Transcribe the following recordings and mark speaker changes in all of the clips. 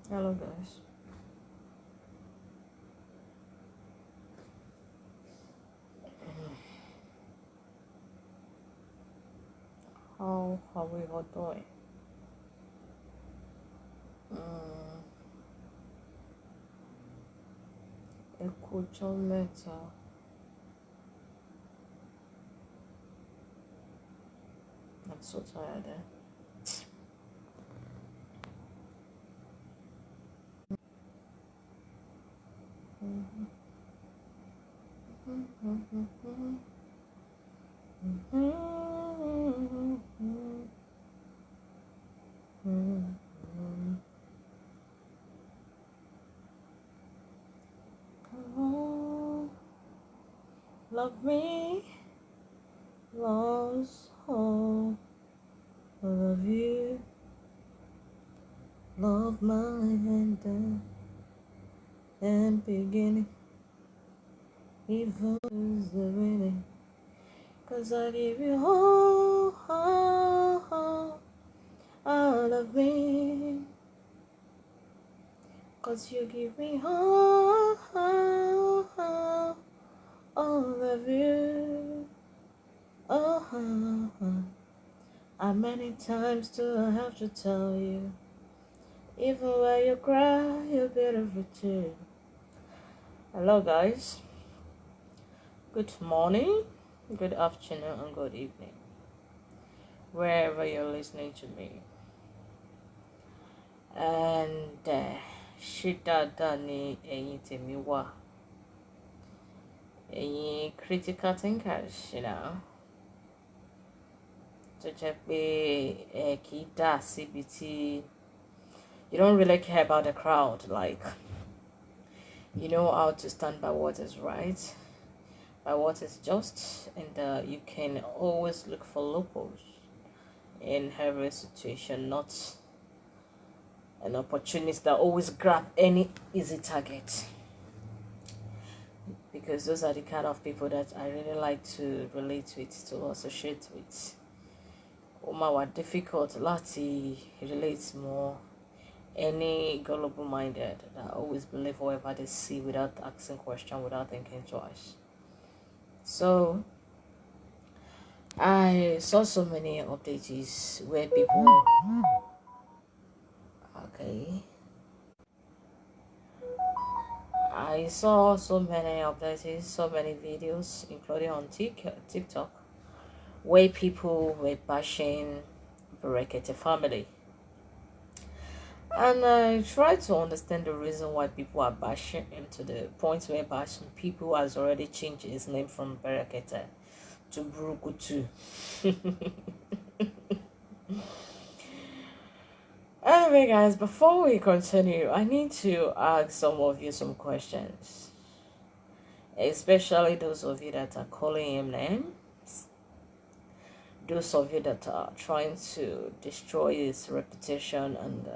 Speaker 1: Hello, guys. How are we all doing? Mm, Escucho meta. I'm so tired. Oh, love me, lost all. Love you, love my end and beginning. Even is the winning. 'Cause I give you all of me. 'Cause you give me all of you. How many times do I have to tell you? Even when you cry, you're beautiful too. Hello, guys. Good morning, good afternoon, and good evening, wherever you're listening to me. And ṣé dáadáa ni ẹ̀yin tèmi wà? Ẹ̀yin critical thinkers, tó jẹ́ pé ẹ kì í dà síbi tí you don't really care about the crowd, like you know how to stand by what is right, by what is just, and you can always look for loopholes in every situation, not an opportunity that always grab any easy target. Because those are the kind of people that I really like to relate with, to associate with. Were difficult láti relate more. Any gullible minded that always believe whatever they see without asking question, without thinking twice. So I saw so many updates where people I saw so many updates, so many videos, including on TikTok, where people were bashing berekete family. And I tried to understand the reason why people are bashing him, to the point where bashing people has already changed his name from berekete to Burukutu. Anyway, guys, before we continue, I need to ask some of you some questions, especially those of you that are calling him names, those of you that are trying to destroy his reputation and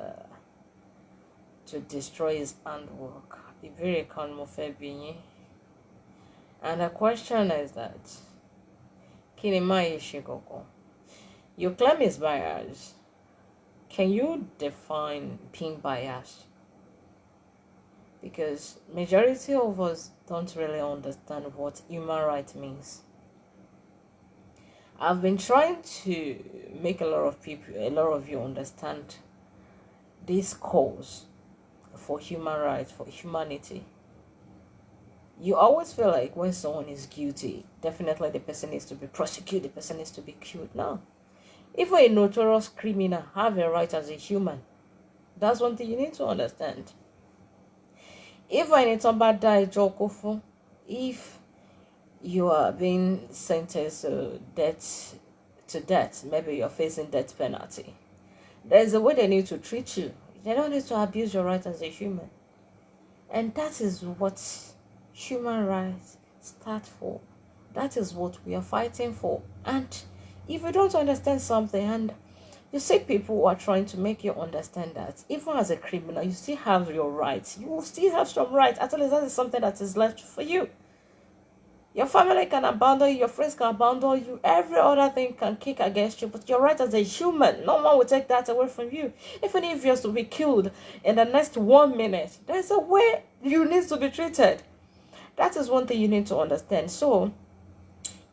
Speaker 1: to destroy his handwork. And the question is that you claim he's biased. Can you define being biased? Because majority of us don't really understand what human rights means. I've been trying to make a lot of you understand this cause for human rights, for humanity. You always feel like when someone is guilty, definitely the person needs to be prosecuted, the person needs to be killed. No. If a notorious criminal have a right as a human, that's one thing you need to understand. If you are being sentenced to death, maybe you're facing death penalty, there's a way they need to treat you. They don't need to abuse your right as a human. And that is what human rights start for. That is what we are fighting for. And if you don't understand something, and you see people who are trying to make you understand that even as a criminal, you still have your rights. You will still have some rights. At least that is something that is left for you. Your family can abandon you, your friends can abandon you, every other thing can kick against you, but you're right as a human. No one will take that away from you. Even if you're to be killed in the next 1 minute, there's a way you need to be treated. That is one thing you need to understand. So,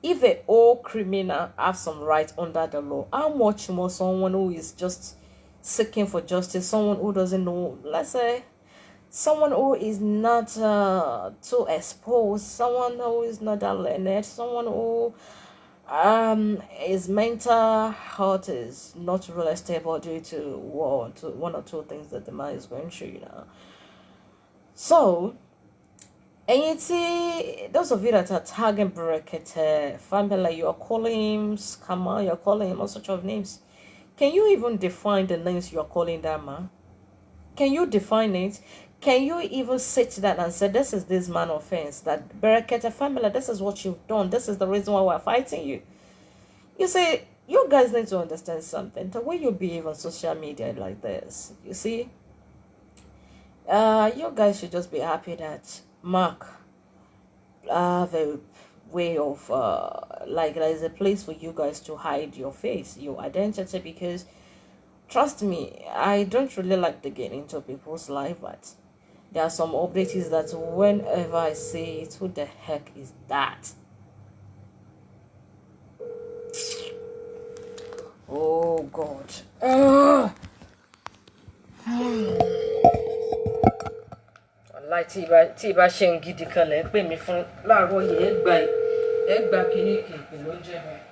Speaker 1: if a old criminal has some right under the law, how much more someone who is just seeking for justice, someone who doesn't know, let's say, someone who is not too exposed, someone who is not that learned, someone who his mental health is not really stable due to one or two things that the man is going through, So, and those of you that are tagging berekete family, you are calling him scammer, you're calling him all sorts of names. Can you even define the names you're calling that man? Can you define it? Can you even sit down and say, this is this man offense, that berekete family, this is what you've done, this is the reason why we're fighting you? You see, you guys need to understand something. The way you behave on social media like this, you see, you guys should just be happy that Mark have a way of like there is a place for you guys to hide your face, your identity, because trust me, I don't really like to get into people's life, but there are some updates that whenever I see it, who the heck is that? Oh God. Láì tí ìbá ṣe ń gidi kan lẹ́ ń pè mí fún láàárọ̀ yìí ẹ gba kíní kìkì ló jẹ́ bẹ́ẹ̀.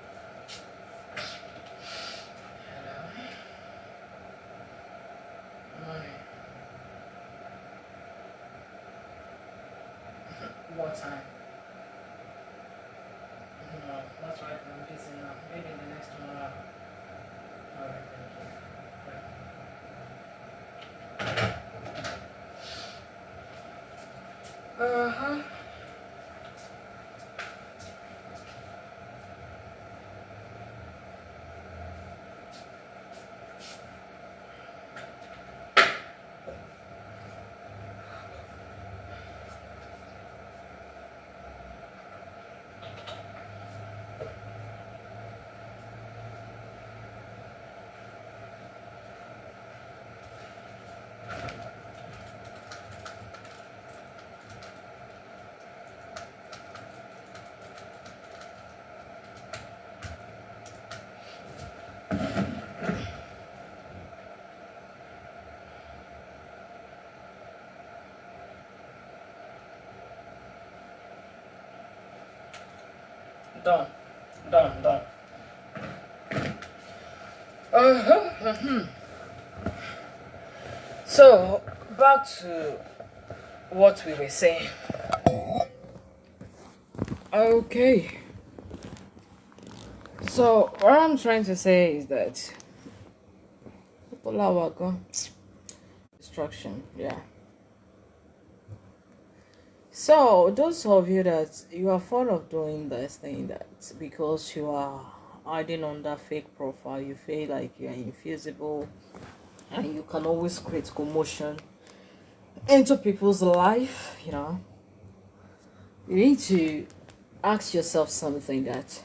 Speaker 1: What time? No, that's right. I'm busy now. Maybe in the next 1 hour. All right, thank you. Right. Done. So, back to what we were saying. Okay. So, what I'm trying to say is that destruction, yeah. So, those of you that you are fond of doing this thing, that because you are hiding under fake profile, you feel like you are invisible and you can always create commotion into people's life, you need to ask yourself something that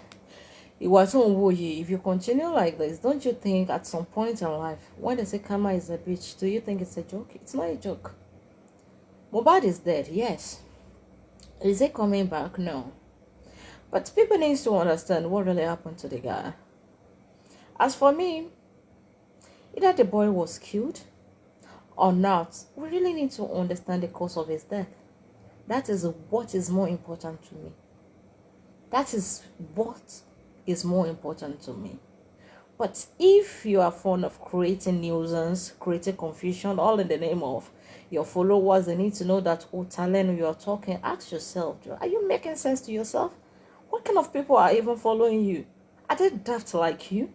Speaker 1: if you continue like this, don't you think at some point in life, when they say karma is a bitch, do you think it's a joke? It's not a joke. Mohbad is dead, yes. Is he coming back? No. But people need to understand what really happened to the guy. As for me, either the boy was killed or not, we really need to understand the cause of his death. That is what is more important to me. That is what is more important to me. But if you are fond of creating nuisance, creating confusion, all in the name of your followers, they need to know that talent you are talking. Ask yourself, are you making sense to yourself? What kind of people are even following you? Are they daft like you?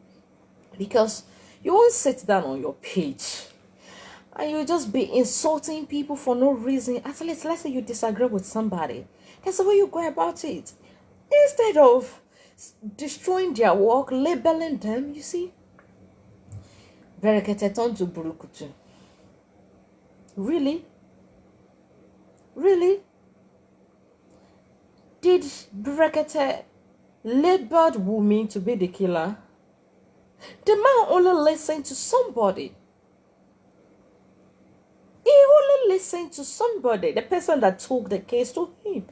Speaker 1: Because you won't sit down on your page and you just be insulting people for no reason. At least, let's say you disagree with somebody. That's the way you go about it. Instead of destroying their work, labeling them, you see. Berekete turned to burukutu. Really? Did Berekete labeled Wumi to be the killer? The man only listened to somebody. He only listened to somebody, the person that took the case to him.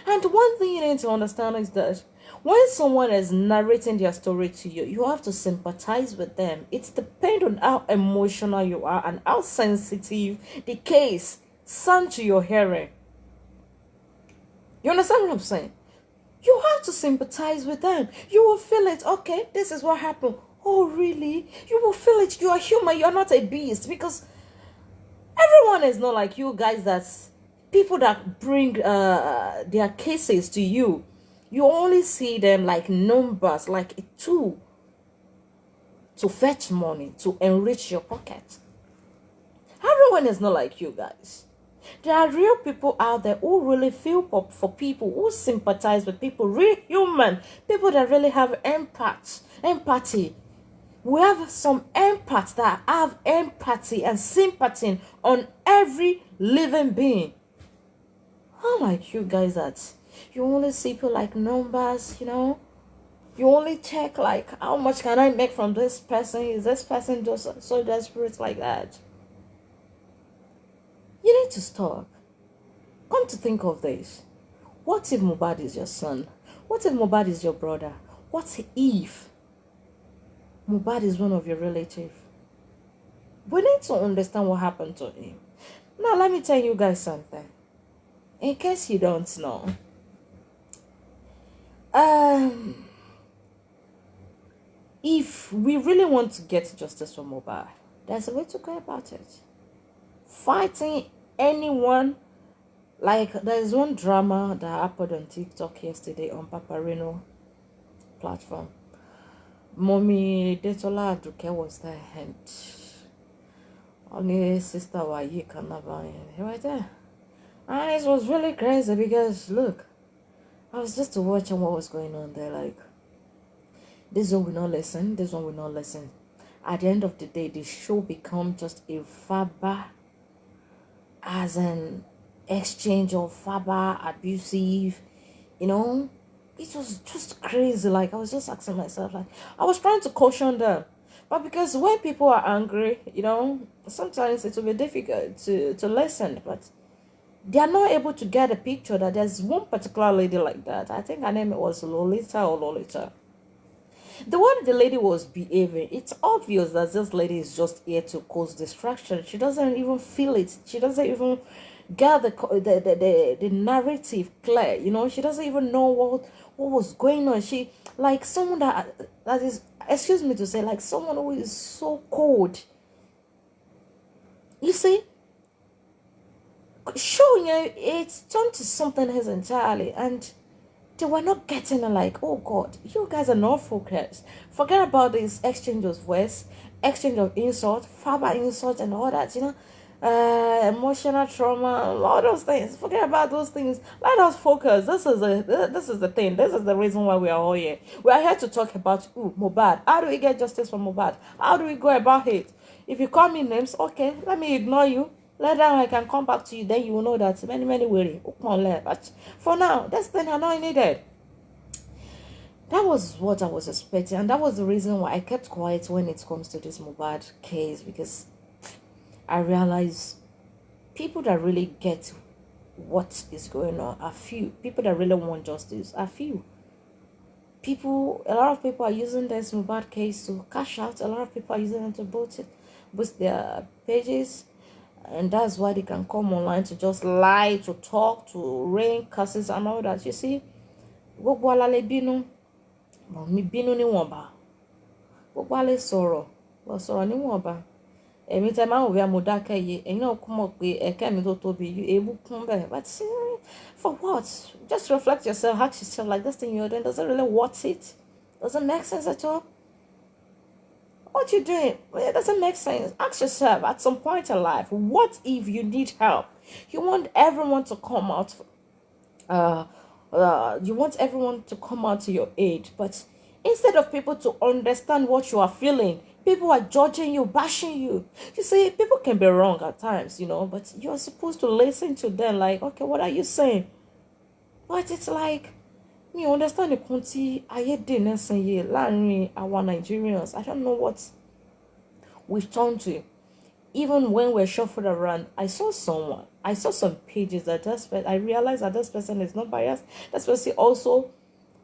Speaker 1: And one thing you need to understand is that when someone is narrating their story to you, you have to sympathize with them. It depends on how emotional you are and how sensitive the case sounds to your hearing. You understand what I'm saying? You have to sympathize with them. You will feel it. Okay, this is what happened. Oh, really? You will feel it. You are human. You are not a beast. Because everyone is not like you guys. That's people that bring their cases to you. You only see them like numbers, like a tool to fetch money, to enrich your pocket. Everyone is not like you guys. There are real people out there who really feel for people, who sympathize with people, real human, people that really have empathy. We have some empaths that have empathy and sympathy on every living being. Unlike you guys that you only see people like numbers, you only check like how much can I make from this person? Is this person just so desperate like that? You need to stop. Come to think of this. What if Mohbad is your son? What if Mohbad is your brother? What if Mohbad is one of your relatives? We need to understand what happened to him. Now, let me tell you guys something. In case you don't know, if we really want to get justice for Mohbad, there's a way to go about it. Fighting anyone, like there's one drama that happened on TikTok yesterday on Paparino platform. Mommy Detola Aduke was there and only sister Wayi Kanaba right there. And it was really crazy because look, I was just watching what was going on there. Like, this one will not listen, this one will not listen. At the end of the day, the show become just a faba, as an exchange of faba, abusive, It was just crazy. Like, I was just asking myself, like, I was trying to caution them. But because when people are angry, sometimes it will be difficult to listen. But they are not able to get a picture that there's one particular lady like that. I think her name was Lolita. The way the lady was behaving, it's obvious that this lady is just here to cause distraction. She doesn't even feel it. She doesn't even get the narrative clear. She doesn't even know what was going on. She, like someone that is, excuse me to say, like someone who is so cold. You see, showing it's turned to something else entirely, and they were not getting it. Like, oh God, you guys are not focused. Forget about this exchange of words, exchange of insult, verbal insult, and all that. Emotional trauma, all those things. Forget about those things. Let us focus. This is the thing. This is the reason why we are all here. We are here to talk about Mohbad. How do we get justice for Mohbad? How do we go about it? If you call me names, okay, let me ignore you. Later I can come back to you. Then you will know that many worry. But for now, this thing are not needed. That was what I was expecting, and that was the reason why I kept quiet when it comes to this Mohbad case, because I realized people that really get what is going on are few. People that really want justice are few. A lot of people are using this Mohbad case to cash out. A lot of people are using it to boost their pages. And that's why they can come online to just lie, to talk, to rain curses and all that. You see, gbogbo ala le bínú, mi bínú níwọ̀nba. Gbogbo ala sọ̀rọ̀, wọ́n sọ̀rọ̀ níwọ̀nba. Èmi tẹ́ máa ń wò bí mo dákẹ́ yé, ẹ̀yin náà kú mọ̀ pé ẹ̀kẹ́ mi tó tóbi, ewu kún bẹ́ẹ̀. But for what? Just reflect yourself, ask yourself, like, this thing you're doing, does it really worth it? Does it make sense at all? What you doing? It doesn't make sense. Ask yourself at some point in life, what if you need help? You want everyone to come out. You want everyone to come out to your aid, but instead of people to understand what you are feeling, people are judging you, bashing you. You see, people can be wrong at times, but you're supposed to listen to them. Like, okay, what are you saying? But it's like, Me understand the country ayé dè nísìnyí láàrin our Nigerians. I don't know what we've turned to. Even when we're shuffled around, I saw some pages that I realized that this person is not biased. This person also,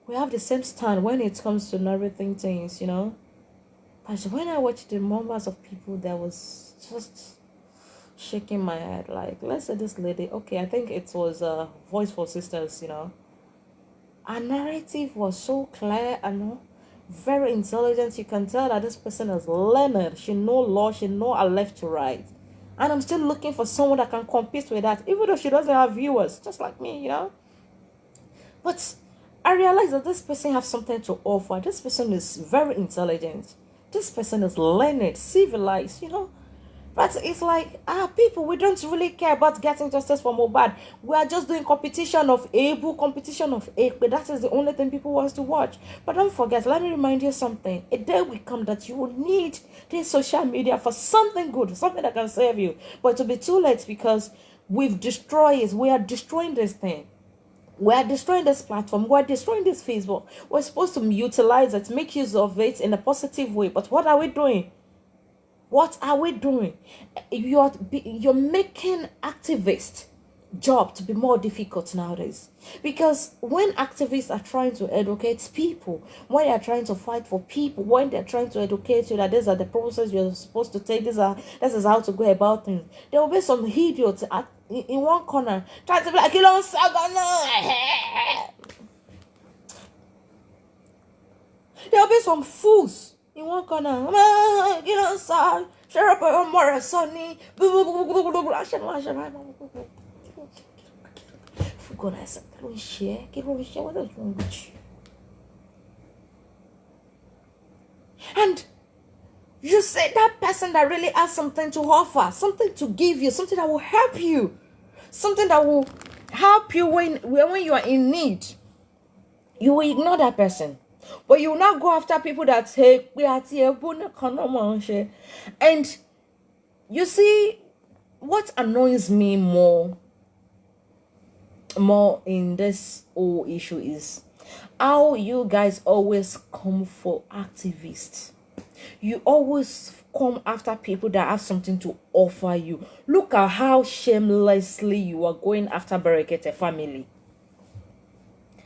Speaker 1: we have the same stand when it comes to narrating things, But when I watched the numbers of people, that was just shaking my head. Like, let's say this lady, okay, I think it was Voice for Sisters, Her narrative was so clear and very intelligent. You can tell that this person is learned. She know law. She know her left to right. And I'm still looking for someone that can compete with that, even though she doesn't have viewers, just like me, But I realized that this person has something to offer. This person is very intelligent. This person is learned, civilized, But it's like, people, we don't really care about getting justice for mohbad. We are just doing competition of able, competition of but that is the only thing people want to watch. But don't forget, let me remind you something. A day will come that you will need this social media for something good, something that can save you. But to be too late because we've destroyed it. We are destroying this thing. We are destroying this platform. We are destroying this Facebook. We're supposed to utilize it, make use of it in a positive way. But what are we doing? What are we doing? You're making activist job to be more difficult nowadays. Because when activists are trying to educate people, when they are trying to fight for people, when they're trying to educate you that these are the process you're supposed to take, this is how to go about things, there will be some idiots in one corner trying to be like, there will be some fools in one corner. Shut up, more sunny. For goodness sake, kí ló ń ṣe? What is wrong with you? And you say that person that really has something to offer, something to give you, something that will help you, something that will help you when you are in need. You will ignore that person. But you will not go after people that say, and you see, what annoys me more in this whole issue is how you guys always come for activists. You always come after people that have something to offer you. Look at how shamelessly you are going after berekete family.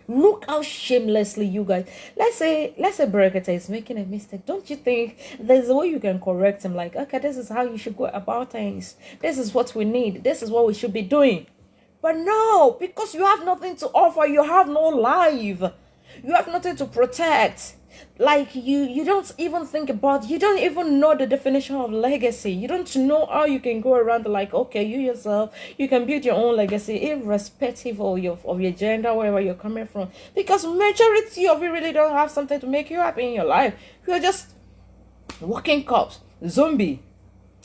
Speaker 1: Look how shamelessly you guys. Let's say berekete is making a mistake. Don't you think there's a way you can correct him? Like, okay, this is how you should go about things. This is what we need. This is what we should be doing. But no, because you have nothing to offer. You have no life. You have nothing to protect. Like you don't even think about, you don't even know the definition of legacy. You don't know how you can go around like, okay, you yourself, you can build your own legacy irrespective of your gender, wherever you're coming from. Because majority of you really don't have something to make you happy in your life. You're just walking corpse, zombie.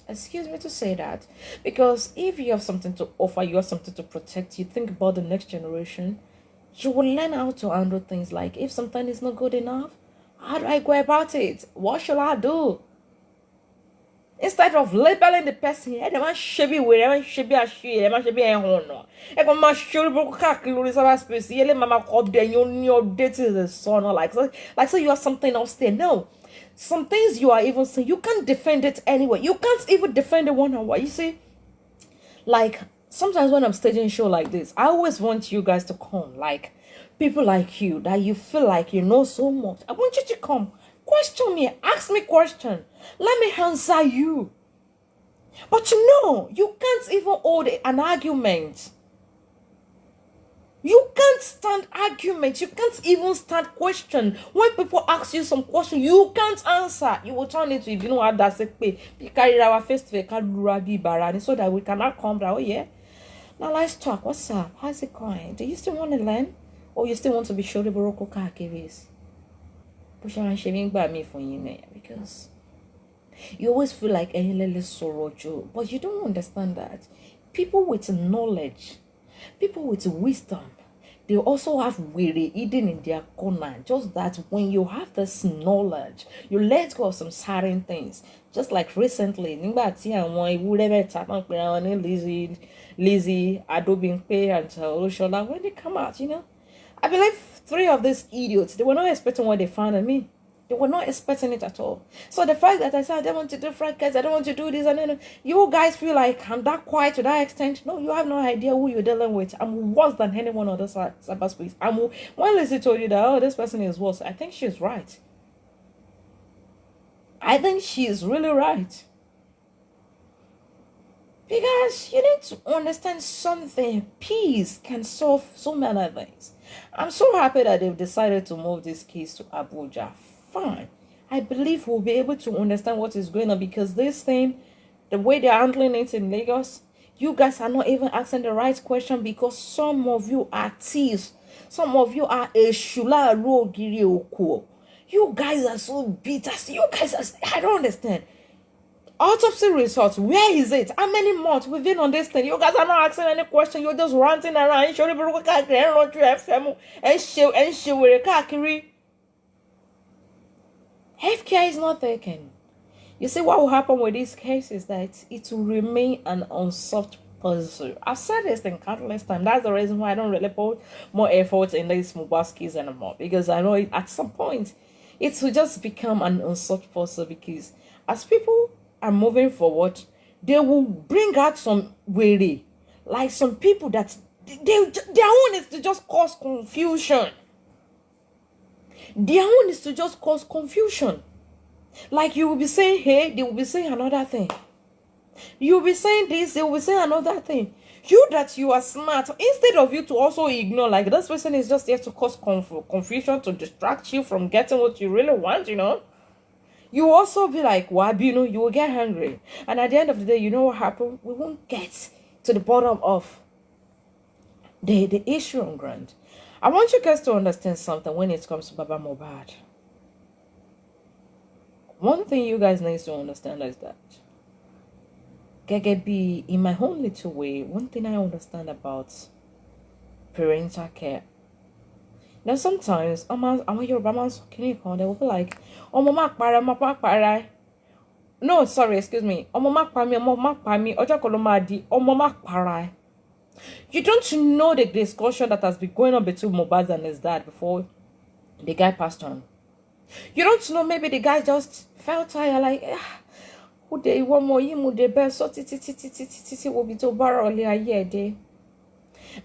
Speaker 1: Excuse me to say that. Because if you have something to offer, you have something to protect, you think about the next generation, you will learn how to handle things. Like, if something is not good enough, how do I go about it? What shall I do? Instead of labeling the person, they might should be with, they should be a she, they should be a honor. They might should be calculating some space. You let mama up there, you're dating the son, or like so you have something else there. No, some things you are even saying, you can't defend it anyway. You can't even defend it one on one. You see, like sometimes when I'm staging a show like this, I always want you guys to come, like people like you that you feel like you know so much. I want you to come, question me, ask me question, let me answer you. But you can't even hold an argument. You can't stand argument. You can't even stand question. When people ask you some question, you can't answer. You will turn into, what that's it. We carry our face to a so that we cannot come down. Oh yeah. Now let's talk. What's up? How's it going? Do you still want to learn? Or you still want to be sure the Boroko Kakiris? Push on shaving by me for you now, because you always feel like any little sorrow, but you don't understand that people with knowledge, people with wisdom, they also have weary hidden in their corner. Just that when you have this knowledge, you let go of some certain things. Just like recently, Lizzie, Adobe Pay and Olushola, when they come out, I believe 3 of these idiots, they were not expecting what they found in me. They were not expecting it at all. So the fact that I said I don't want to do franchise, I don't want to do this, and then you guys feel like I'm that quiet to that extent. No, you have no idea who you're dealing with. I'm worse than anyone on this cyberspace. When Lizzie told you that, oh, this person is worse, I think she's right. I think she is really right. Because you need to understand something. Peace can solve so many things. I'm so happy that they've decided to move this case to Abuja. Fine. I believe we'll be able to understand what is going on, because this thing, the way they're handling it in Lagos, you guys are not even asking the right question, because some of you are thieves. Some of you are a shula rogiri okuo. You guys are so bitter. You guys are, I don't understand. Autopsy results, where is it? How many months we've been on this thing? You guys are not asking any question. You're just ranting around. Healthcare is not taken. You see, what will happen with this case is that it will remain an unsolved puzzle. I've said this thing countless times. That's the reason why I don't really put more effort in these mohbad case anymore, because I know at some point it will just become an unsolved puzzle, because as people are moving forward, they will bring out some way, like some people that their own is to just cause confusion. Their own is to just cause confusion. Like you will be saying, hey, they will be saying another thing. You will be saying this, they will be saying another thing. You that you are smart, instead of you to also ignore, like this person is just there to cause confusion, to distract you from getting what you really want, you also be like, Wab, you will get hungry. And at the end of the day, you know what happened? We won't get to the bottom of the issue on ground. I want you guys to understand something when it comes to Baba Mohbad. One thing you guys need to understand is that, Gegebi, in my own little way, one thing I understand about parental care. Now sometimes I'm Yoruba man, they will be like, oh mama para. No, sorry, excuse me. Oh mama pami, ojo kolomadi, oh mama para. You don't know the discussion that has been going on between Mohbad and his dad before the guy passed on. You don't know, maybe the guy just felt tired, like, who they want more, you the best, so titi will be to borrow a year day.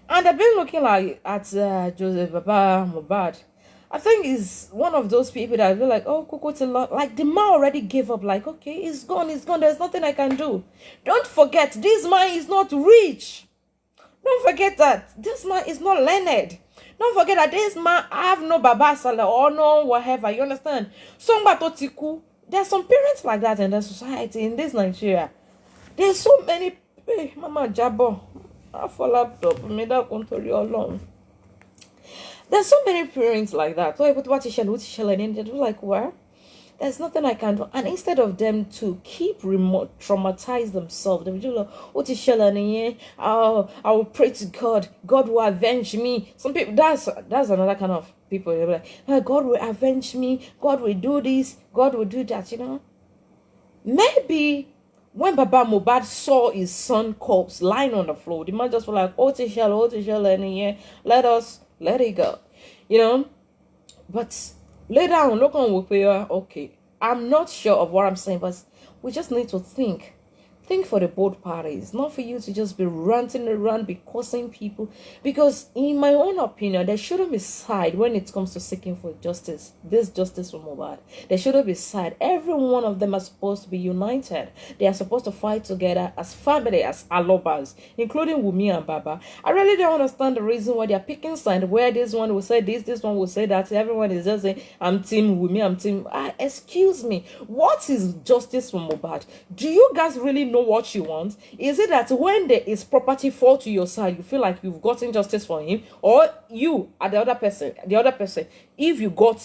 Speaker 1: And I've been looking like at Joseph Baba Mohbad. I think he's one of those people that I feel like, oh, Coco, like the man already gave up. Like, okay, it's gone. There's nothing I can do. Don't forget, this man is not rich. Don't forget that this man is not learned. Don't forget that this man have no Baba Salah or no whatever. You understand? There's some parents like that in the society in this Nigeria. There's so many. Hey, Mama Jabo. I fall laptop. There's so many parents like that. So what is and they're like, well, there's nothing I can do. And instead of them to keep traumatize themselves, they will do like, what is oh, I will pray to God. God will avenge me. Some people, that's another kind of people. They'll be like, oh, God will avenge me. God will do this. God will do that. Maybe when Baba Mohbad saw his son corpse lying on the floor, the man just was like, and let it go. But later on, look on Wupea, okay. I'm not sure of what I'm saying, but we just need to think. Think for the both parties, not for you to just be ranting around, be causing people. Because in my own opinion, there shouldn't be side when it comes to seeking for justice. This justice for Mohbad. There shouldn't be side. Every one of them are supposed to be united. They are supposed to fight together as family, as alobas, including Wumi and Baba. I really don't understand the reason why they are picking side, where this one will say this one will say that. Everyone is just saying, I'm team Wumi, I'm team. Excuse me, what is justice for Mohbad? Do you guys really know what you want? Is it that when there is property fall to your side, you feel like you've gotten justice for him, or you are the other person, if you're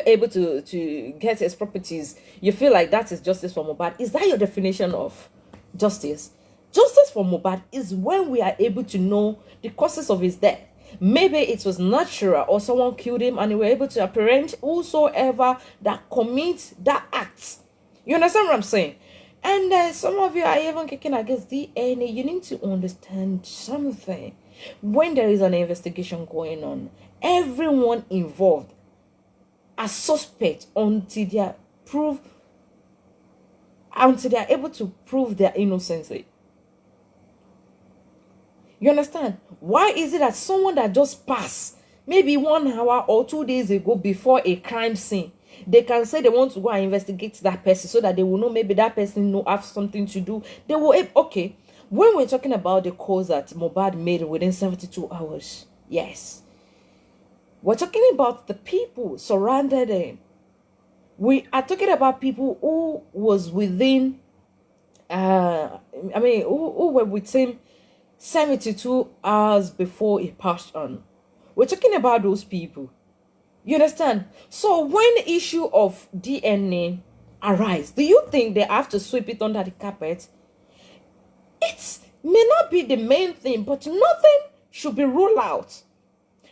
Speaker 1: able to get his properties, you feel like that is justice for Mohbad? Is that your definition of justice? Justice for Mohbad is when we are able to know the causes of his death. Maybe it was natural, or someone killed him and we were able to apprehend whosoever that commits that act. You understand what I'm saying? And some of you are even kicking against DNA. You need to understand something. When there is an investigation going on, everyone involved are suspect until they are able to prove their innocence. You understand? Why is it that someone that just passed maybe 1 hour or 2 days ago before a crime scene, they can say they want to go and investigate that person so that they will know maybe that person know have something to do. They will, okay. When we're talking about the calls that mohbad made within 72 hours, yes, we're talking about the people surrounded him. We are talking about people who was within, who were with him 72 hours before he passed on. We're talking about those people. You understand? So when the issue of DNA arise, do you think they have to sweep it under the carpet? It may not be the main thing, but nothing should be ruled out.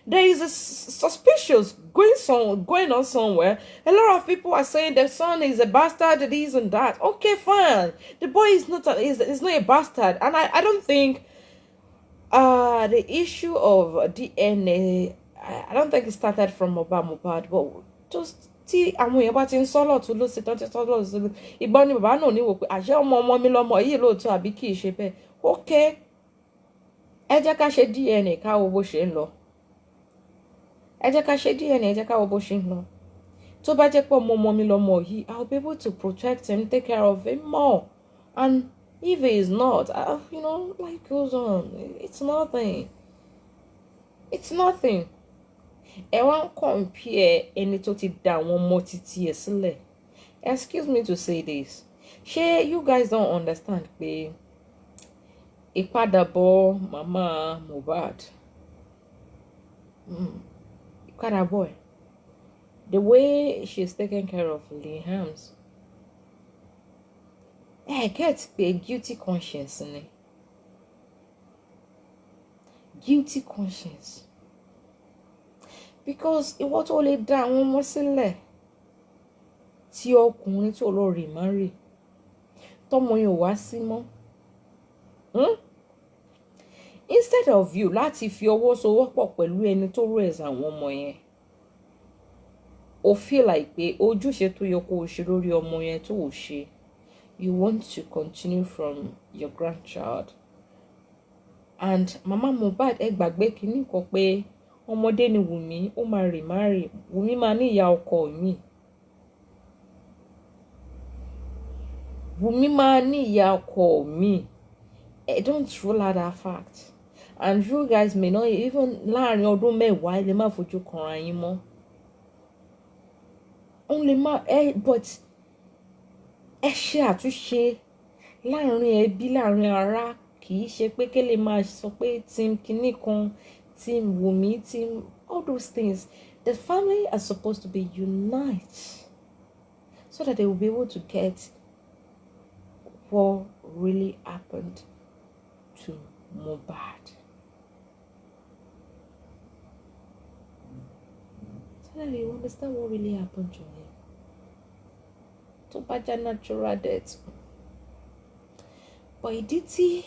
Speaker 1: There is a suspicious going on somewhere. A lot of people are saying their son is a bastard, this and that. Okay, fine. The boy is not a bastard, and I don't think the issue of DNA, I don't think it started from mohbad, but just tí àwọn èèyàn bá ti ń sọ́lọ̀ tó ló ṣe tán tí sọ́lọ̀ tó ló ìgbọ́n ni bàbá náà ní wò pé àṣẹ ọmọ mi lọ́mọ yìí lóòótọ́ àbí kì í ṣe bẹ́ẹ̀. Okay, ẹ jẹ́ ká ṣe DNA ká wo bó ṣe ń lọ. Ẹ jẹ́ ká ṣe DNA, ẹ jẹ́ ká wo bó ṣe ń lọ. Tó bá jẹ́ pé ọmọ mi lọ́mọ yìí, I'll be able to protect him, take care of him more. And if it is not, life goes on. It's nothing. It's nothing. Ẹ wá ń compare ẹni tó ti dà àwọn ọmọ títí ẹ̀ sílẹ̀. Excuse me to say this. Ṣé you guys don't understand pé ìpadàbọ̀ màmá mohbad, ìpadàbọ̀, the way she's taking care of Liam's, get a guilty conscience ni. Guilty conscience. Because ìwọ tó lè dá àwọn ọmọ sílẹ̀ tí ọkùnrin tó lọ rì má rì tọmọ yẹn ò wá sí mọ́. Instead of you láti fi ọwọ́ sowọ́pọ̀ pẹ̀lú ẹni tó raise àwọn ọmọ yẹn, o feel like pé ojúṣe tó yẹ kó o ṣe lórí ọmọ yẹn tó o ṣe. You want to continue from your grandchild. And mama mohbad ẹ gbàgbé kínní kan pé ọmọdé ni Wùmí, ó máa rì má rì. Wùmí máa ní ìyá ọkọ mi. Wùmí máa ní ìyá ọkọ mi. Don't rule out that fact. And you guys may not even láàrin ọdún mẹ́wàá lè má fojú kanra yín mọ́. Only but ẹ ṣe àtúnṣe láàrin ẹbí, láàrin ará, kì í ṣe pé kí lè máa sọ pé team kinní kan, team Wùmí, team all those things. The family are supposed to be unite so that they will be able to get what really happened to mohbad. So that they understand what really happened to him. Tó bá jẹ́ natural death. But ìdí tí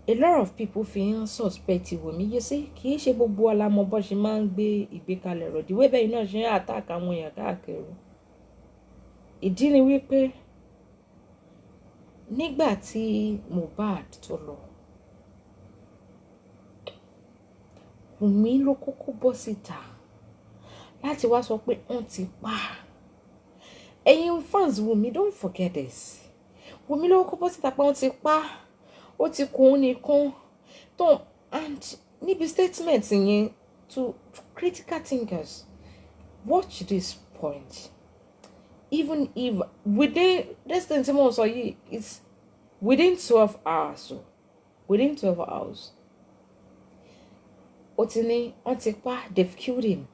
Speaker 1: a lot of people feel suspect Wùmí, you see, kì í ṣe gbogbo alámọ̀ bó ṣe máa ń gbé ìgbékalẹ̀ rọ̀. The way bẹ́ẹ̀ náà ṣe ń attack àwọn èèyàn káàkiri. Ìdí ni wípé nígbà tí mohbad tó lọ, Wùmí ló kọ́kọ́ bọ́ síta láti wá sọ pé wọ́n ti pa. Ẹ̀yin fans Wùmí, don't forget this. Wùmí ló kọ́kọ́ bọ́ síta pé wọ́n ti pa. Ó ti kún nìkan. And níbi statement yẹn, to critical thinkers, watch this point. Even if within this thing so it's within 12 hours. So within 12 hours. Otini, they've killed him.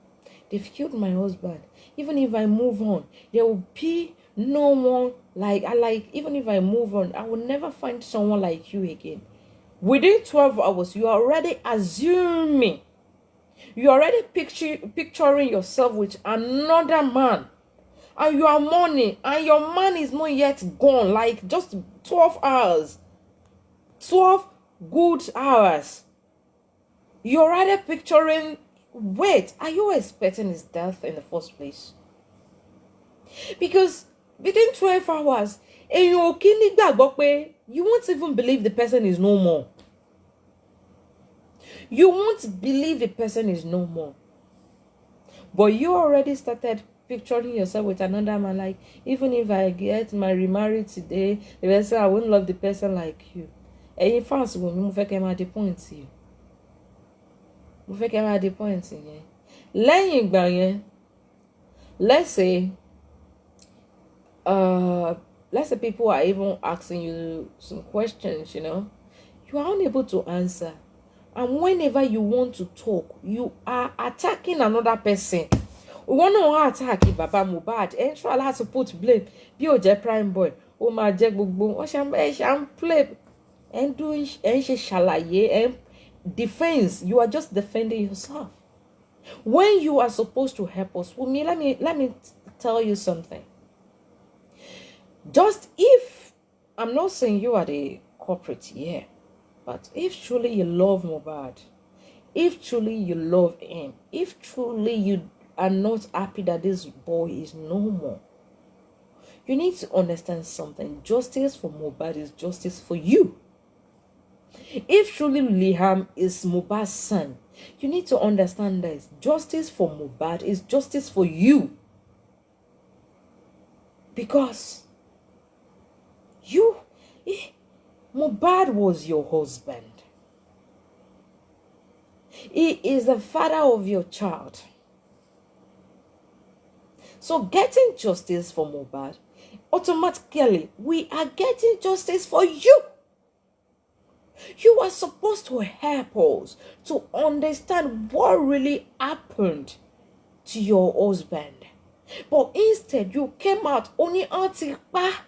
Speaker 1: They've killed my husband. Even if I move on, there will be no one even if I move on, I will never find someone like you again. Within 12 hours, you are already assuming. You're already picturing yourself with another man. and you are mourning, and your man is not yet gone, like just 12 hours, 12 good hours. You're rather picturing, wait, are you expecting his death in the first place? Because within 12 hours, you won't even believe the person is no more. You won't believe the person is no more. But you already started picturing yourself with another man. Like, even if I get remarried today, the person, I wouldn't love the person like you. And in fact, when you fake him at the point here. You fake him at the point here. Let's say people are even asking you some questions, you are unable to answer. And whenever you want to talk, you are attacking another person. We want to attack Baba Mohbad. And try to put blame. Be your prime boy. Oh my jack boom. What shall play and doing and she shalaye and defense. You are just defending yourself. When you are supposed to help us, let me tell you something. Just if I'm not saying you are the corporate here. But if truly you love Mohbad, if truly you love him, if truly you are not happy that this boy is no more, you need to understand something. Justice for Mohbad is justice for you. If truly Liam is Mohbad's son, you need to understand this. Justice for Mohbad is justice for you. Because Mohbad was your husband. He is the father of your child. So getting justice for Mohbad, automatically, we are getting justice for you. You are supposed to help us to understand what really happened to your husband. But instead, you came out only Auntie Pa.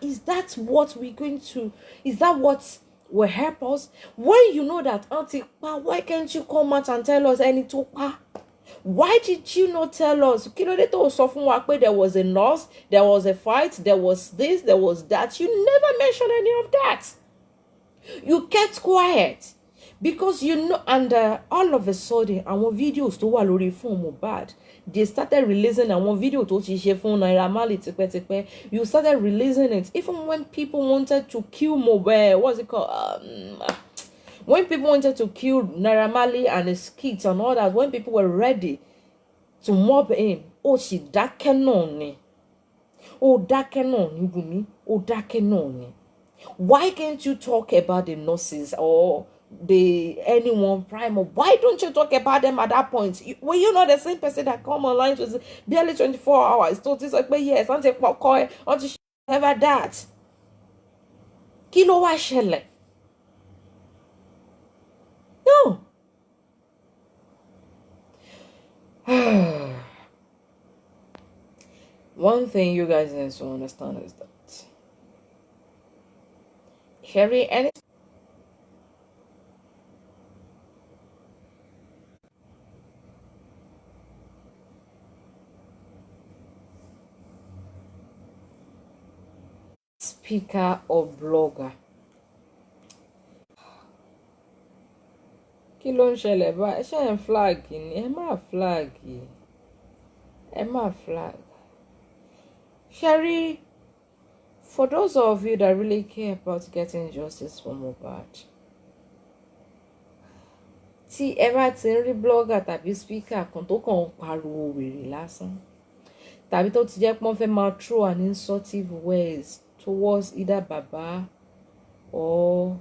Speaker 1: Is that what we're going to? Is that what will help us? When you know that Auntie Pa, why can't you come out and tell us any to Pa? Why did you not tell us? There was a nurse, there was a fight, there was this, there was that. You never mentioned any of that. You kept quiet. Because and all of a sudden, our videos to wà lórí phone Mohbad, they started releasing our video to ṣe fún Naira Marley tipẹ́tipẹ́. You started releasing it even when people wanted to kill Mohbad. What's it called? When people wanted to kill Naira Marley and his kids and all that, when people were ready to mob him, she dákẹ́ náà ni. Dákẹ́ náà ni Bùnmi. Dákẹ́ náà ni. Why can't you talk about the nurses or anyone primal? Why don't you talk about them at that point? Were you not the same person that come online to barely 24 hours? Told this like, yes, aren't you ever that? Kilo wa ṣẹlẹ̀? No. One thing you guys need to understand is that Sherry and speaker or blogger. Kí ló ń ṣẹlẹ̀ báyìí? Ṣé ẹ̀ ń flag ni? Ẹ má flag. Ẹ má flag. Sherry, for those of you that really care about getting justice for Mohbad, tí ẹ bá ti ń rí blogger tàbí speaker kan tó kàn ń pariwo wèrè lásán, tàbí tó ti jẹ́ pé wọ́n fẹ́ máa throw an insultive words towards either Baba or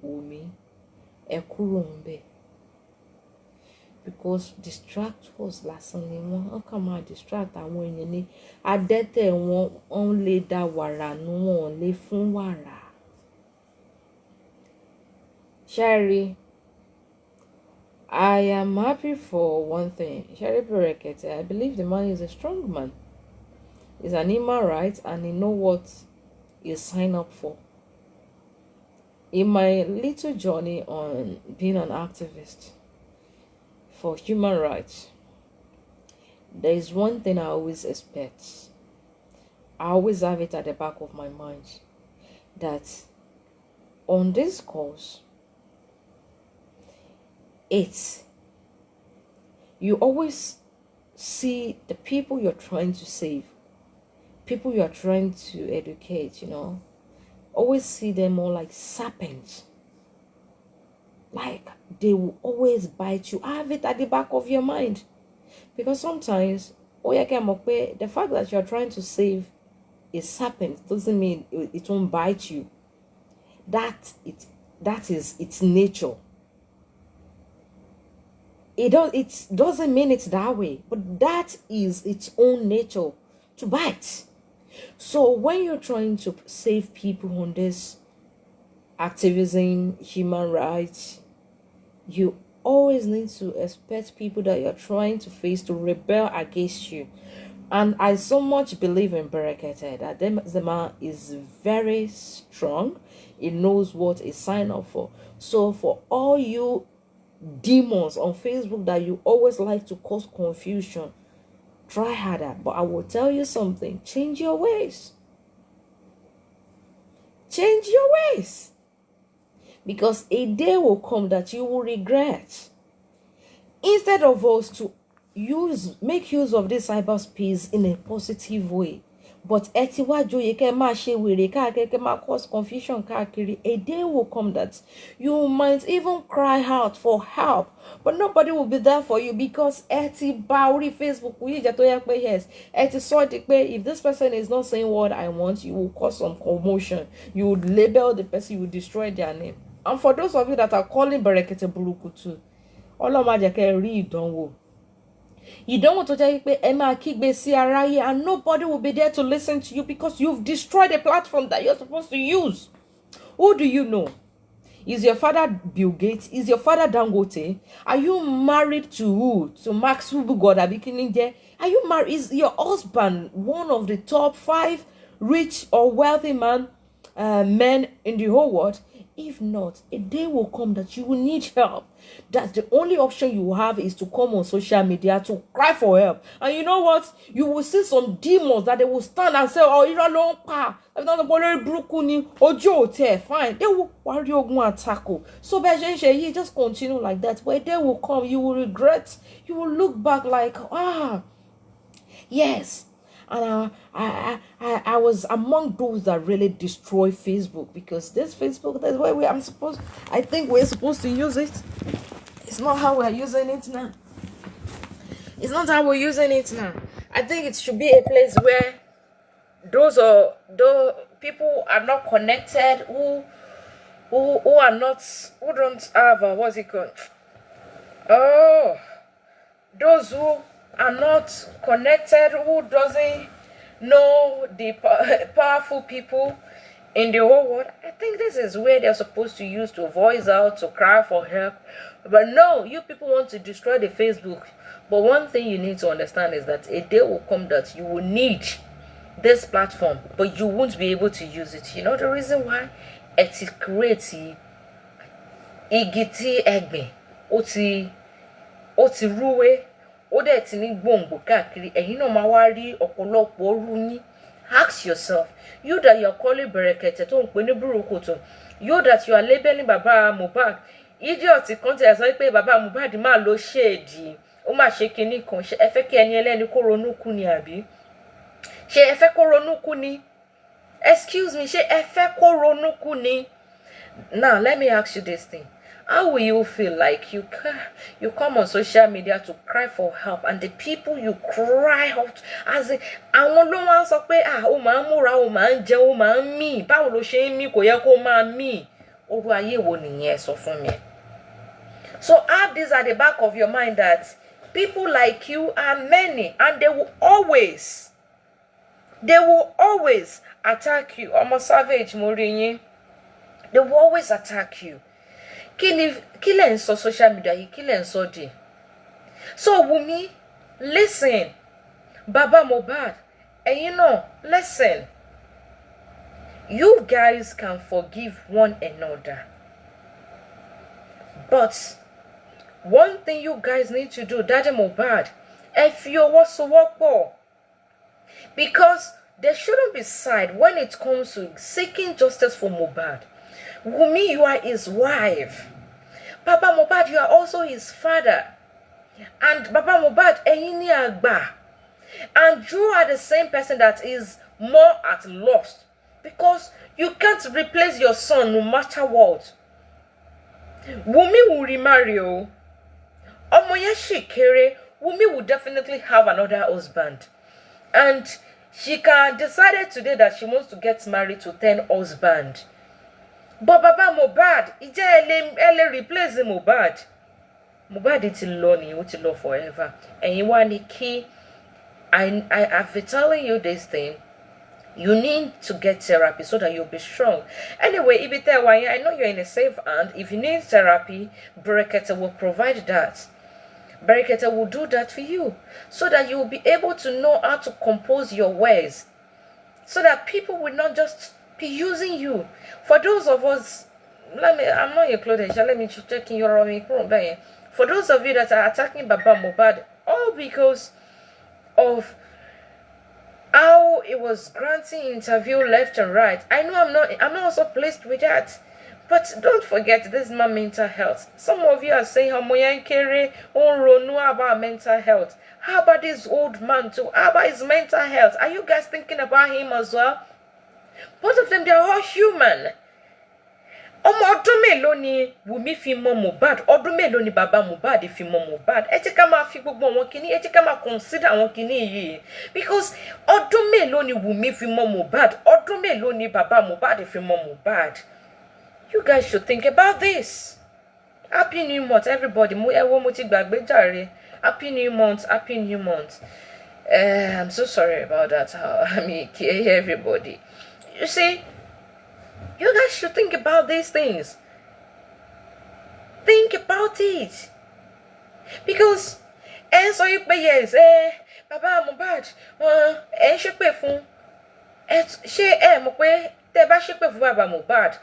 Speaker 1: Wumi, ẹ kúrò ńbẹ̀. Because distractors lásán ni wọ́n kàn máa distract àwọn èèyàn ní adẹ́tẹ̀ wọn lè dá wàrà nù wọn lè fún wàrà. Sherry, I am happy for one thing. Sherry Berekete, I believe the man is a strong man. He's an human right and he knows what he signed up for. In my little journey on being an activist, for human rights, there is one thing I always expect. I always have it at the back of my mind that on this course, you always see the people you're trying to save, people you're trying to educate, always see them more like serpents. Like they will always bite you. Have it at the back of your mind. Because sometimes, the fact that you're trying to save a serpent doesn't mean it won't bite you. That is its nature. It doesn't mean it's that way, but that is its own nature, to bite. So when you're trying to save people on this activism, human rights, you always need to expect people that you're trying to face to rebel against you. And I so much believe in berekete that the man is very strong. He knows what he signed up for. So for all you demons on Facebook that you always like to cause confusion, try harder. But I will tell you something: change your ways. Change your ways, because a day will come that you will regret. Instead of us to make use of this cyberspace in a positive way, but cause confusion. A day will come that you might even cry out for help, but nobody will be there for you, because Facebook, yes, if this person is not saying what I want, you will cause some commotion. You would label the person, you will destroy their name. And for those of you that are calling berekete burukutu, you don't want to tell and nobody will be there to listen to you, because you've destroyed the platform that you're supposed to use. Who do you know? Is your father Bill Gates? Is your father Dangote? Are you married to who? To Max Hubugoda? Are you married? Is your husband one of the top 5 rich or wealthy men in the whole world? If not, a day will come that you will need help. That the only option you have is to come on social media to cry for help. And you know what? You will see some demons that they will stand and say, oh, you don't pa. Fine. They will worry and tackle. So you just continue like that. But a day will come, you will regret. You will look back like, yes. And I was among those that really destroy Facebook, because this Facebook, that's where I think we're supposed to use it. It's not how we're using it now. It's not how we're using it now. I think it should be a place where those people are not connected, who don't have what's it called? Those who are not connected, who doesn't know the powerful people in the whole world. I think this is where they're supposed to use to voice out, to cry for help. But no, you people want to destroy the Facebook. But one thing you need to understand is that a day will come that you will need this platform, but you won't be able to use it. You know the reason why? It creates igiti egbe, oti ruwe, ó dẹ̀ ti ní gbòǹgbò káàkiri. Ẹ̀yin náà máa wá rí ọ̀pọ̀lọpọ̀ orú yín. Ask yourself, you that you are calling berekete tó ń pè ní burukutu, you that you are labeling baba mohbad, idiot kan tẹ̀ sọ pé baba mohbad máa lo ṣéèdì, ó máa ṣe kinní kan. Ṣé ẹ fẹ́ kí ẹni ẹlẹ́ni kó ronú kú ni àbí? Ṣé ẹ fẹ́ kó ronú kú ni? Excuse me, ṣé ẹ fẹ́ kó ronú kú ni? Now, let me ask you this thing. How will you feel like you come on social media to cry for help, and the people you cry out as àwọn ló wá sọ pé ó máa ń múra, ó máa ń jẹ, ó máa ń mí, báwo ló ṣe ń mí, kò yẹ kó máa mí. Orú ayé wo nìyẹn, sọ fún mi. So have this at the back of your mind that people like you are many, and they will always attack you. Ọmọ savage mo rí yín. They will always attack you. Kill and so social media, you kill and so di. So Wumi, listen. Baba Mohbad, and you know, listen. You guys can forgive one another. But One thing you guys need to do, Daddy Mohbad, if you want to work for, because there shouldn't be side when it comes to seeking justice for Mohbad. Wumi, you are his wife. Papa Mohbad, you are also his father. And Papa Mohbad, ẹ̀yin ni àgbà. And you are the same person that is more at loss. Because you can't replace your son no matter what. Wumi will remarry. Ọmọ yẹn ṣì kéré. Wumi will definitely have another husband. And she can decide today that she wants to get married to 10 husbands. But Baba Mohbad, ẹ replace Mohbad. Mohbad ti lọ ni, ó ti lọ forever. Ẹ̀yin wá ní kí, I've been telling you this thing. You need to get therapy so that you'll be strong. Anyway, I know you're in a safe hand. If you need therapy, Berekete will provide that. Berekete will do that for you so that you will be able to know how to compose your words, so that people will not just be using you. For those of us, I'm not your clothing, let me check in your room. For those of you that are attacking Baba Mohbad, all because of how it was granting interview left and right. I know I'm not also pleased with that. But don't forget this man mental health. Some of you are saying how Moyankere know about mental health. How about this old man too? How about his mental health? Are you guys thinking about him as well? Both of them, they're all human. Ọdún mélòó ni Wùmí fi mọ Mohbad, ọdún mélòó ni Baba Mohbad fi mọ Mohbad. Ẹ jẹ́ ká máa fi gbogbo àwọn kìíní, ẹ jẹ́ ká máa consider àwọn kìíní yìí. Because ọdún mélòó ni Wùmí fi mọ Mohbad, ọdún mélòó ni Baba Mohbad fi mọ Mohbad. You guys should think about this. Happy New Month, everybody. Happy New Month, Happy New Month. I'm so sorry about that. I mean, everybody. You see, you guys should think about these things. Think about it. Because, so you pay yes, Baba Mohbad, she pay fún, she mo pé tẹ́ bá ṣépè fún Baba Mohbad.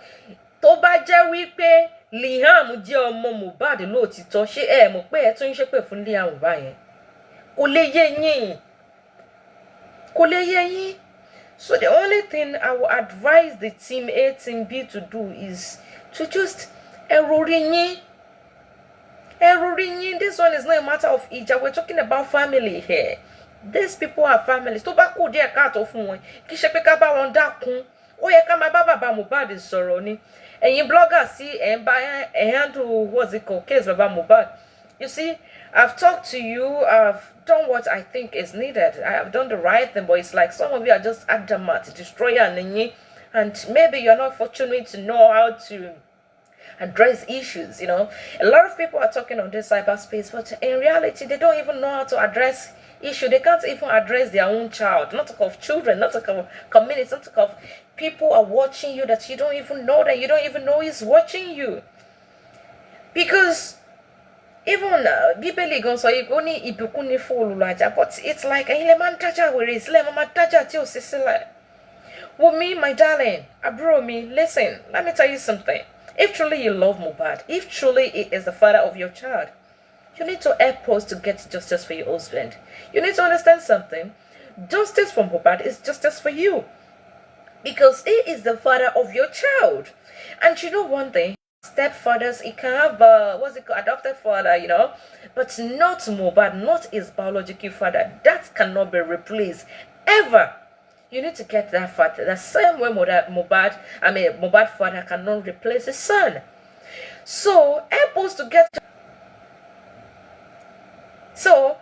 Speaker 1: Tó bá jẹ́ wípé Liam jẹ́ ọmọ Mohbad lóòtítọ́, ṣé mọ̀ pé ẹ tún ṣépè fún Liam báyẹn? Kò lè yé yín. Kò lè yé yín. So the only thing I will advise the team A, team B to do is to just erorinyi. This one is not a matter of ija. We're talking about family here. These people are families. Tó bá kù díẹ̀ káàtó fún wọn. Kì í ṣe pé ká bá wọn dákun. Ó yẹ ká máa bá Baba Mohbad sọ̀rọ̀ ni. Ẹ̀yin bloggers see handle what's it called, case Baba Mohbad. You see, I've talked to you, I've done what I think is needed. I have done the right thing, but it's like some of you are just adamant, destroyer, and maybe you're not fortunate to know how to address issues, you know. A lot of people are talking on this cyberspace, but in reality, they don't even know how to address issue. They can't even address their own child, not talk of children, not talk of communities, not talk of people are watching you that you don't even know, that you don't even know is watching you. Because even Bíbélì gan sọ yìí ó ní ìbùkún ní fún olùlàjà, but it's like ẹ̀yin lè máa ń dájà wèrè sílẹ̀, máa dájà tí ò sí sílẹ̀. Wùmí, my darling, àbúrò mi, listen, let me tell you something. If truly you love Mohbad, if truly he is the father of your child, you need to help us to get justice for your husband. You need to understand something. Justice for Mohbad is justice for you. Because he is the father of your child. And you know one thing? Stepfathers, he can have adopted father, you know, but not Mohbad, not his biological father. That cannot be replaced ever. You need to get that father. The same way Mohbad father cannot replace his son. So help us to get. So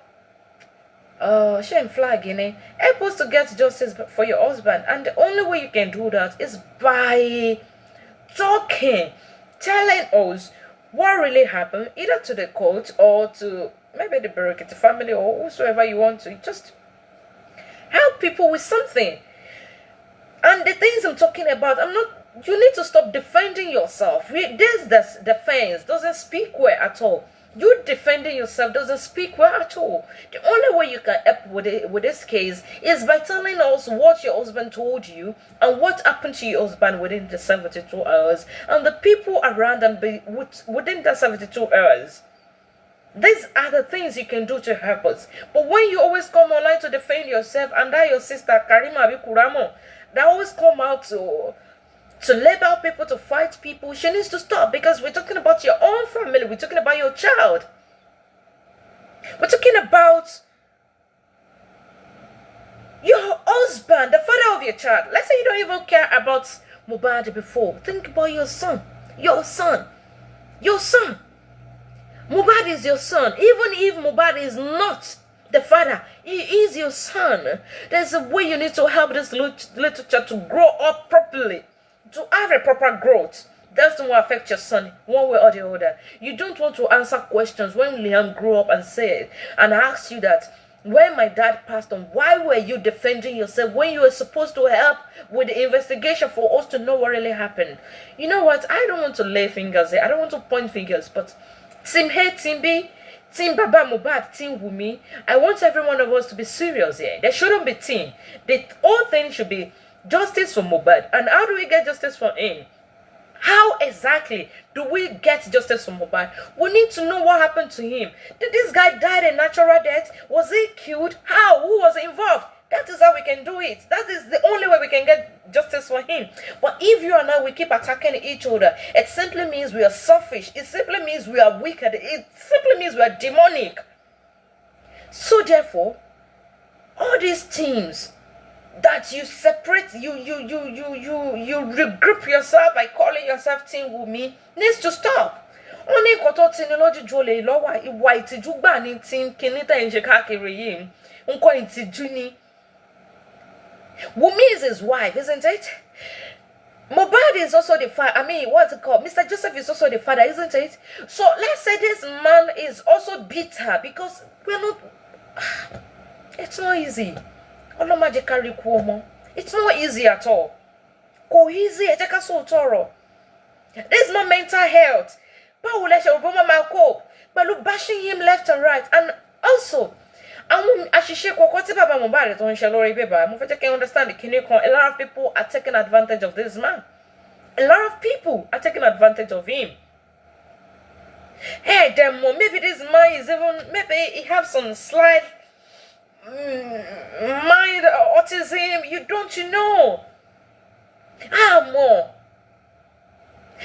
Speaker 1: shame flag, you know. Help us to get justice for your husband, and the only way you can do that is by talking. Telling us what really happened, either to the court or to maybe the berekete family or whosoever you want to. Just help people with something. And the things I'm talking about, you need to stop defending yourself. This defense doesn't speak well at all. You defending yourself doesn't speak well at all. The only way you can help with this case is by telling us what your husband told you and what happened to your husband within the 72 hours and the people around them within the 72 hours. These are the things you can do to help us. But when you always come online to defend yourself, and that your sister Karima Abikuramo, that always come out to label people, to fight people, she needs to stop, because we're talking about your own family. We're talking about your child. We're talking about your husband, the father of your child. Let's say you don't even care about mohbad before. Think about your son. Your son. Your son. Mohbad is your son. Even if Mohbad is not the father, he is your son. There's a way you need to help this little child to grow up properly, to have a proper growth. That's the one affect your son one way or the other. You don't want to answer questions when Liam grew up and said and asked you that, when my dad passed on, why were you defending yourself when you were supposed to help with the investigation for us to know what really happened? You know what? I don't want to lay fingers here. I don't want to point fingers, but Team A, Team B, Team Baba Mohbad, Team Wumi, I want every one of us to be serious here. There shouldn't be team. The whole thing should be justice for Mohbad. And how do we get justice for him? How exactly do we get justice for Mohbad? We need to know what happened to him. Did this guy die a natural death? Was he killed? How? Who was involved? That is how we can do it. That is the only way we can get justice for him. But if you and I, we keep attacking each other, it simply means we are selfish. It simply means we are wicked. It simply means we are demonic. So therefore, all these teams that you separate, you regroup yourself by calling yourself Team Wumi, needs to stop. Only koto technology jole lowa iwa itiju gba ni team kinita nje kakiri yi nko itiju ni. Wumi is his wife, isn't it? Mohbad is also the father. I mean, what's it called? Mr. Joseph is also the father, isn't it? So let's say this man is also bitter because we're not. It's not easy. It's not easy at all. This is not mental health. But bashing him left and right. And also, I can understand a lot of people are taking advantage of this man. A lot of people are taking advantage of him. Hey, maybe this man is even, maybe he has some slight mind autism. You don't know. More.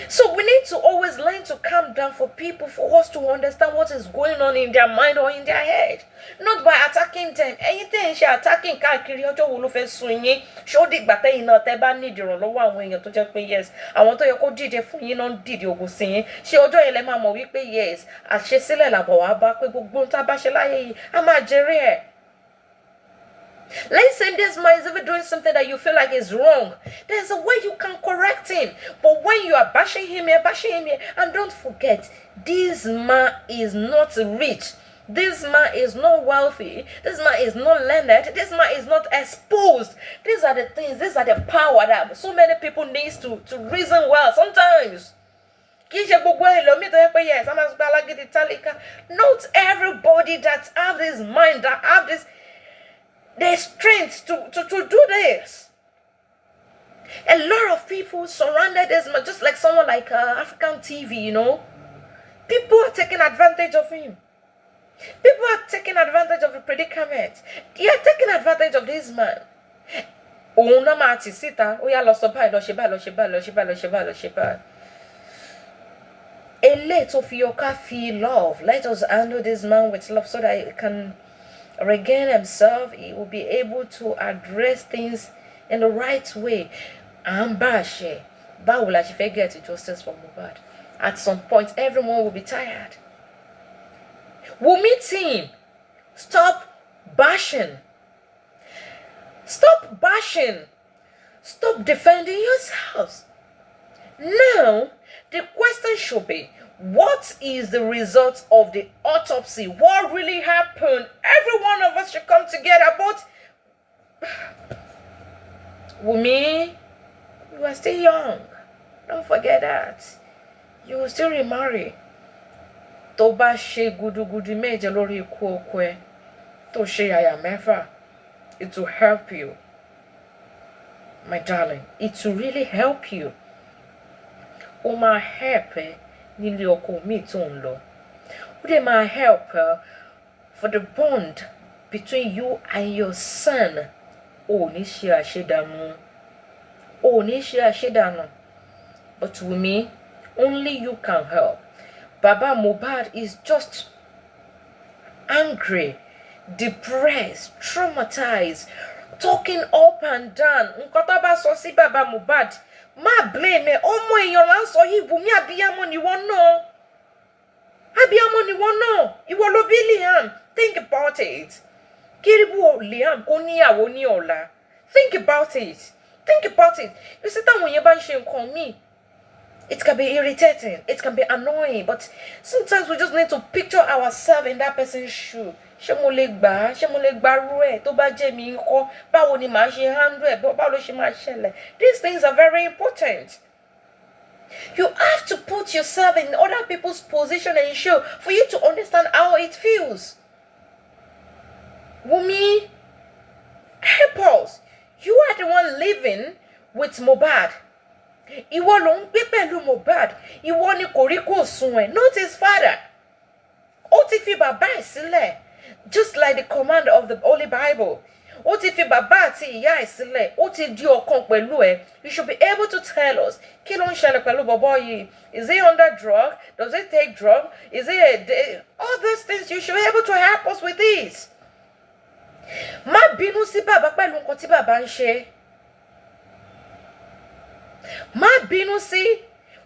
Speaker 1: So we need to always learn to calm down for people, for us to understand what is going on in their mind or in their head. Not by attacking them. Anything she attacking káàkiri ọjọ́ wo ló fẹ́ sún yín. Ṣó dìgbà tẹ́yin náà tẹ́ bá need ìrànlọ́wọ́ àwọn èèyàn tó jẹ́ pé yes, àwọn tó yẹ kó dìde fún yín náà dìde ògùn sí yín. Ṣé ọjọ́ yẹn lẹ máa mọ̀ wípé yes, àṣesílẹ̀ làbọ̀ wá bá pé gbogbo tá bá ṣe láyé yìí á máa jèrè ẹ̀. Let's say this man is even doing something that you feel like is wrong. There's a way you can correct him. But when you are bashing him here, and don't forget, this man is not rich. This man is not wealthy. This man is not learned. This man is not exposed. These are the things, these are the power that so many people need to reason well sometimes. Not everybody that have this mind, that have this the strength to do this. A lot of people surrounded this man, just like someone like African TV, you know. People are taking advantage of him. People are taking advantage of the predicament. They are taking advantage of this man. Oh, no matter, sita. Oh, yeah, lo sheba. A little of your feel love. Let us handle this man with love so that he can regain himself. He will be able to address things in the right way. Ambashe, Bawula she get to justice for Mohbad. At some point, everyone will be tired. Wumi team, stop bashing. Stop bashing. Stop defending yourselves. Now, the question should be, what is the result of the autopsy? What really happened? Every one of us should come together. But Wumi, you are still young. Don't forget that. You will still remarry. Tó bá ṣe gudugudu méje lórí ikú ọkọ ẹ, tó ṣe yàyà mẹ́fà, it will help you. My darling, it will really help you. Ó máa help ẹ nílé ọkọ mi tó ń lọ. Who they might help for the bond between you and your son. Oh, Nishia Shedanu. Oh, Nishia Shedanu. But with me, only you can help. Baba Mohbad is just angry, depressed, traumatized, talking up and down. Nkotaba so si Baba Mohbad. Ma blame me. Omo eyan la so yi Wunmi abiyamo ni won no. Abiyamo ni won no. Iwo lo bi Liam. Think about it. Kiribu Liam ko niyawo ni ọ̀la. Think about it. Think about it. You see that when you ban shame call me, it can be irritating, it can be annoying, but sometimes we just need to picture ourselves in that person's shoe. Ṣé mo lè gbà rú ẹ̀ tó bá jẹ́ mi ńkọ́, báwo ni màá ṣe handle ẹ̀, báwo ló ṣe máa ṣẹlẹ̀. These things are very important. You have to put yourself in other people's position and show for you to understand how it feels. Wunmi, help us. You are the one living with Mohbad. Ìwọ ló ń gbé pẹ̀lú Mohbad. Ìwọ ni kòríkòsùn ẹ̀, not his father. Ó ti fi bàbá ẹ̀ sílẹ̀, just like the command of the Holy Bible. Ó ti fi bàbá àti ìyá ẹ̀ sílẹ̀, ó ti di ọ̀kan pẹ̀lú ẹ̀. You should be able to tell us, kí ló ń ṣẹlẹ̀ pẹ̀lú bọ̀bọ́ yìí? Is he under drug? Does he take drug? Is he all these things? You should be able to help us with this. Má bínú sí bàbá pẹ̀lú nǹkan tí bàbá ń ṣe. Má bínú sí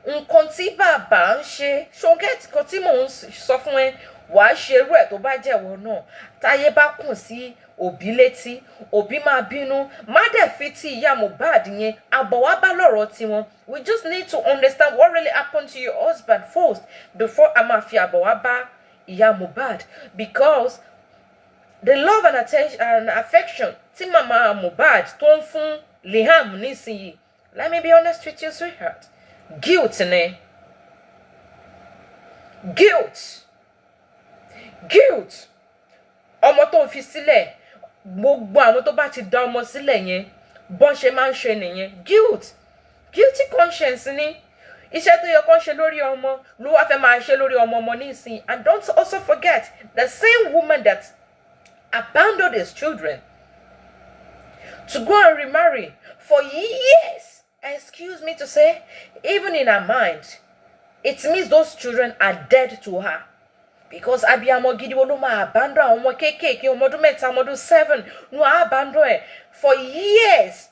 Speaker 1: nǹkan tí bàbá ń ṣe. Ṣọ̀gẹ́tì kan tí mò ń sọ fún ẹ, wàá ṣe irú ẹ̀ tó bá jẹ̀wọ́ náà. Táyé bá kùn sí òbí létí, òbí máa bínú. Má dẹ̀ fi ti ìyá Mohbad yẹn, àbọ̀ wá bá lọ́rọ̀ tiwọn. We just need to understand what really happened to your husband first before a máa fi àbọ̀ wá bá ìyá Mohbad. Because the love and attention and affection tí mama Mohbad tó ń fún Liam nísìnyí, let me be honest with you, sweetheart. Guilt ne. Guilt. Ọmọ tó fi sílẹ̀, gbogbo àwọn tó bá ti dá ọmọ sílẹ̀ yẹn, bọ́n ṣe máa ń ṣe nìyẹn. Guilty conscience ni. Iṣẹ́ tó yẹ kó ṣe lórí ọmọ ló wá fẹ́ máa ṣe lórí ọmọ nísìnyí. And don't also forget, the same woman that abandoned his children to go and remarry for years, excuse me to say, even in her mind, it means those children are dead to her. Because abiyamo gidi wo ló máa abandon àwọn ọmọ kéékèèké ọmọ ọdún mẹ́ta ọmọ ọdún 7 no abandon ẹ̀ for years,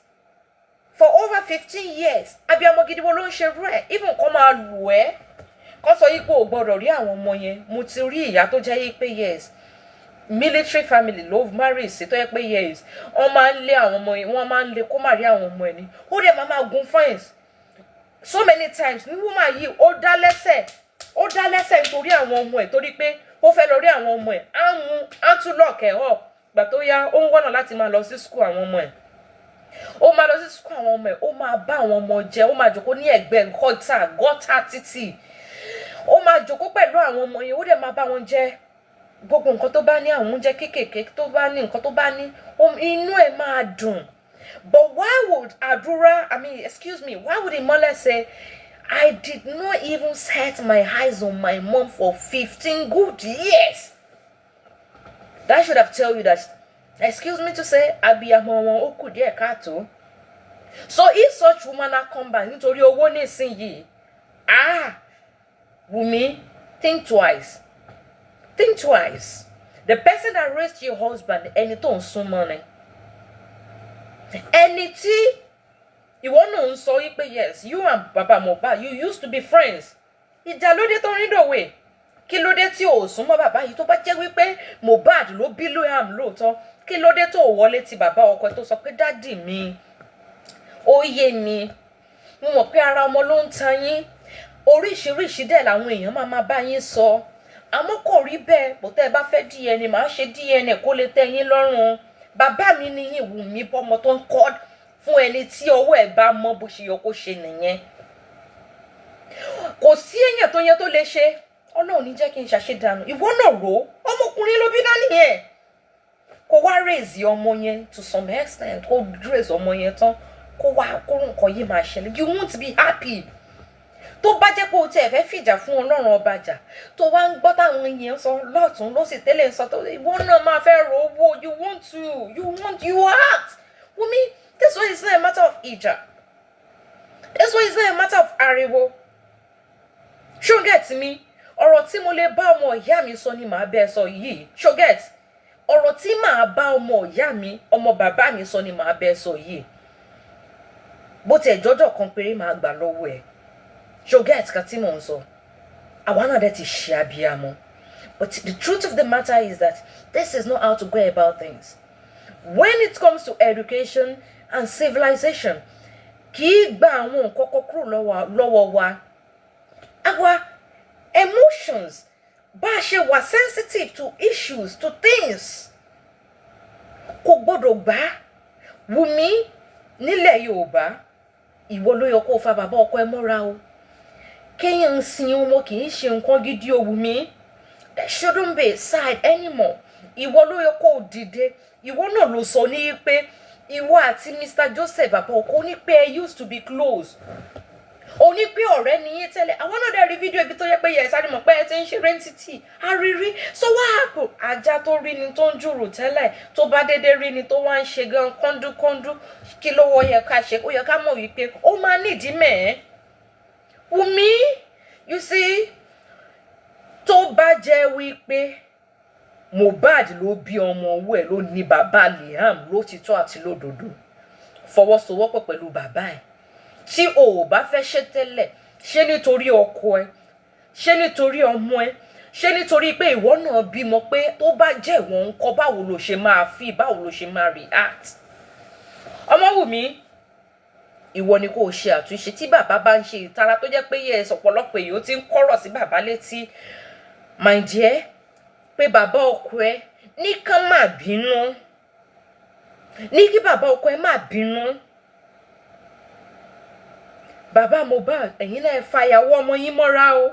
Speaker 1: for over 15 years. Abiyamo gidi wo ló ń ṣe rú ẹ̀, even kó máa lù ẹ́ kó sọ yí pé ò gbọ́dọ̀ rí àwọn ọmọ yẹn. Mo ti rí ìyá tó jẹ́ yí pé yes, military family love marriage sí tó yẹ pé yes, wọ́n máa ń lé àwọn ọmọ yẹn, wọ́n máa ń lé kó má rí àwọn ọmọ ẹ̀ ní. Ó dẹ̀ máa gun fence so many times ní woman yìí ó dá lẹ́sẹ̀ nítorí àwọn ọmọ ẹ̀, torí pé ó fẹ́ lọ rí àwọn ọmọ ẹ̀. Á tún lock ẹ̀ up. Gbà tó yá ó ń wọ́nà láti máa lọ sí school àwọn ọmọ ẹ̀. Ó máa lọ sí school àwọn ọmọ ẹ̀, ó máa bá àwọn ọmọ jẹ, ó máa jókòó ní ẹ̀gbẹ́ gọ́tà títì. Ó máa jókòó pẹ̀lú àwọn ọmọ yẹn, ó dẹ̀ máa bá wọn jẹ gbogbo nǹkan tó bá ní, àwọn oúnjẹ kéékèèké tó bá ní, nǹkan tó bá ní, inú ẹ̀ máa dùn. But why would why would Imole say, I did not even set my eyes on my mom for 15 good years? That should have told you that, excuse me to say, abiyamo wọn ó kù díẹ̀ káàtó. So if such woman are come back nítorí owó nísìnyí, Wunmi, think twice. Think twice. The person that raised your husband, ẹni tó ń sún mọ́ ni. Ẹni tí ìwọ náà ń sọ wípé yes, you and Baba Mohbad, you used to be friends. Ìjà ló dé tó ń dòwe. Kí ló dé tí ò sún mọ́ bàbá yìí tó bá jẹ́ wípé Mohbad ló bí Liam lóòótọ́? Kí ló dé tó wọlé ti bàbá ọkọ ẹ̀ tó sọ pé dádì mi, ó yé mi, mo mọ̀ pé ara ọmọ ló ń ta yín. Oríṣiríṣi dẹ̀ làwọn èèyàn máa bá yín sọ. Àmọ́ kò rí bẹ́ẹ̀, bó tẹ́ bá fẹ́ DNA máa ṣe DNA kó lè tẹ́ yín lọ́rùn. Bàbá mi ni yín, Wunmi, bọ́mọ tó ń kọ́ fún ẹni tí ọwọ́ ẹ̀ bá mọ́ bó ṣe yọ kó ṣe nìyẹn. Kò sí èèyàn tó yẹ tó lè ṣe. Ọlọ́run ní jẹ́ kí n ṣàṣedànù. Ìwọ náà rò ó, ọmọkùnrin ló bí dání yẹn. Kó wá raise ọmọ yẹn to some extent, kó raise ọmọ yẹn tán, kó nǹkan yìí máa ṣẹlẹ̀. You won't be happy. tó bá jẹ́ pé o tiẹ̀ fẹ́ fìjà fún Ọlọ́run ọba jà tó wá ń gbọ́ táwọn èèyàn sọ lọ́tún ló sì tẹ́lẹ̀ sọ tó ìwọ náà máa fẹ́ ro owó you act. Wumi, this one is not a matter of ìjà. This one is not a matter of ariwo. Ṣó get me? Ọ̀rọ̀ tí mo lè bá ọmọ ìyá mi sọ ni màá bẹ́ẹ̀ sọ yìí. Ṣó get? Ọ̀rọ̀ tí màá bá ọmọ ìyá mi, ọmọ bàbá mi sọ ni màá bẹ́ẹ̀ sọ yìí. Bó tiẹ̀ jọ́jọ́ kan péré máa gbà lọ́wọ́ ẹ̀. Ṣó get kan tí mò ń sọ? Àwa náà dẹ̀ ti ṣe abiyamọ. But the truth of the matter is that this is not how to go about things. When it comes to education and civilization, kì í gba àwọn nǹkan kan kúrò lọ́wọ́ wa. Our emotions bá ṣe wà sensitive to issues, to things. Kò gbọ́dọ̀ gbà. Wùmí nílẹ̀ Yorùbá, ìwọ ló yẹ kó fa bàbá ọkọ ẹ mọ́ra o. Kéèyàn sin ọmọ kì í ṣe nǹkan gidi o Wùmí. There shouldn't be a side anymore. Ìwọ ló yẹ kó dìde. Ìwọ náà ló sọ ní pé ìwọ àti Mr. Joseph bàbá ọkọ ní pé ẹ used to be close. Ó ní pé ọ̀rẹ́ ni yín tẹ́lẹ̀. Àwọn náà dẹ̀ rí fídíò ibi tó yẹ pé yẹ sáré mọ̀ pé ẹ ti ń ṣe rẹ́ntìtì. Àrírí. So what happened? Ajá tó rí ni tó ń jùrù tẹ́lẹ̀. Tó bá dédé rí ni tó wá ń ṣe gan kọ́ndúkọ́ndú. Kí ló wọ́ yẹ ká ṣe? Ó yẹ ká mọ̀ wípé ó máa nídìí mẹ́ẹ̀. Wùmí, you see, tó bá jẹ́ wípé mohbad ló bí ọmọ owó ẹ̀ ló ní bàbá Liam lótìtọ́ àti lódodo fọwọ́sowọ́pọ̀ pẹ̀lú bàbá ẹ̀ tí o ò bá fẹ́ ṣe tẹ́lẹ̀ ṣe nítorí ọkọ ẹ̀ ṣe nítorí ọmọ ẹ̀ ṣe nítorí pé ìwọ náà bímọ pé tó bá jẹ́ ìwọ ńkọ́ báwo ló ṣe máa fi báwo ló ṣe máa react. Ọmọwùmí, ìwọ ni kò ṣe àtúnṣe tí bàbá bá ń ṣe ìtara tó jẹ́ pé yẹ ọ̀pọ̀lọpọ̀ èèyàn ti ń kọ́rọ̀ sí bàbá létí my dear pé bàbá ọkọ ẹ ní kán má bínú ní kí bàbá ọkọ ẹ má bínú. Bàbá Mohbad, ẹ̀yin náà ẹ fa ìyàwó ọmọ yín mọ́ra o.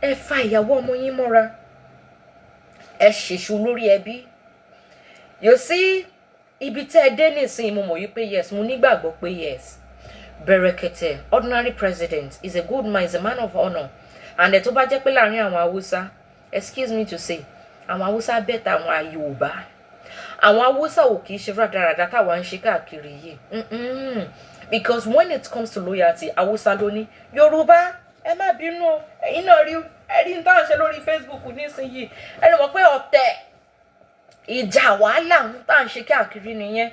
Speaker 1: Ẹ fa ìyàwó ọmọ yín mọ́ra. Ẹ ṣèṣù lórí ẹbí. You see, ibi tẹ́ ẹ dé nísìnyí mo mọ̀ yí pé yes, mo nígbàgbọ́ pé yes. Berekete, ordinary president, is a good man, is a man of honor. And tó bá jẹ́ pé láàrin àwọn Haúsá, excuse me to say, àwọn Haúsá bẹ́tà àwọn Yorùbá. Àwọn Haúsá ò kìí ṣe rádaràdà táwa ń ṣe káàkiri yìí. Because when it comes to loyalty, Haúsá ló ní Yorùbá ẹ má bínú ẹ̀yin náà rí ẹ̀rí ń tàn ṣe lórí Facebook nísìnyí. Ẹ lè mọ̀ pé ọ̀tẹ̀ ìjà wàhálà ń tàn ṣe káàkiri nìyẹn.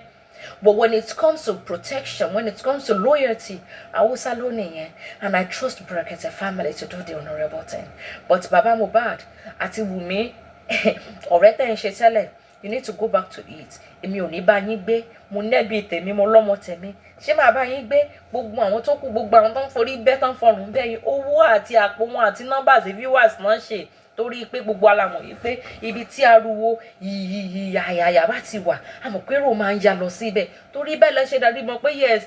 Speaker 1: But when it comes to protection, when it comes to loyalty, Haúsá ló nìyẹn. And I trust Berekete family to do the honorable thing. But Baba Mohbad àti Wùmí ọ̀rẹ́ tẹ́ ń ṣe tẹ́lẹ̀, you need to go back to it. Èmi ò ní bá yín gbé, mo nẹ́bí tèmi, mo lọ́mọ tèmi. Ṣé máa bá yín gbé gbogbo àwọn tó kù, gbogbo àwọn tó ń forí bẹ́ tán fọrùn bẹ́ẹ̀ yín, owó àti àpò wọn àti numbers viewers náà ṣe torí pé gbogbo alamọ̀ yìí pé ibi tí ariwo yìyàyà bá ti wà, àmọ̀ pé rò máa ń ya lọ síbẹ̀ torí bẹ́ẹ̀ lẹ ṣe dàbí mọ̀ pé yes,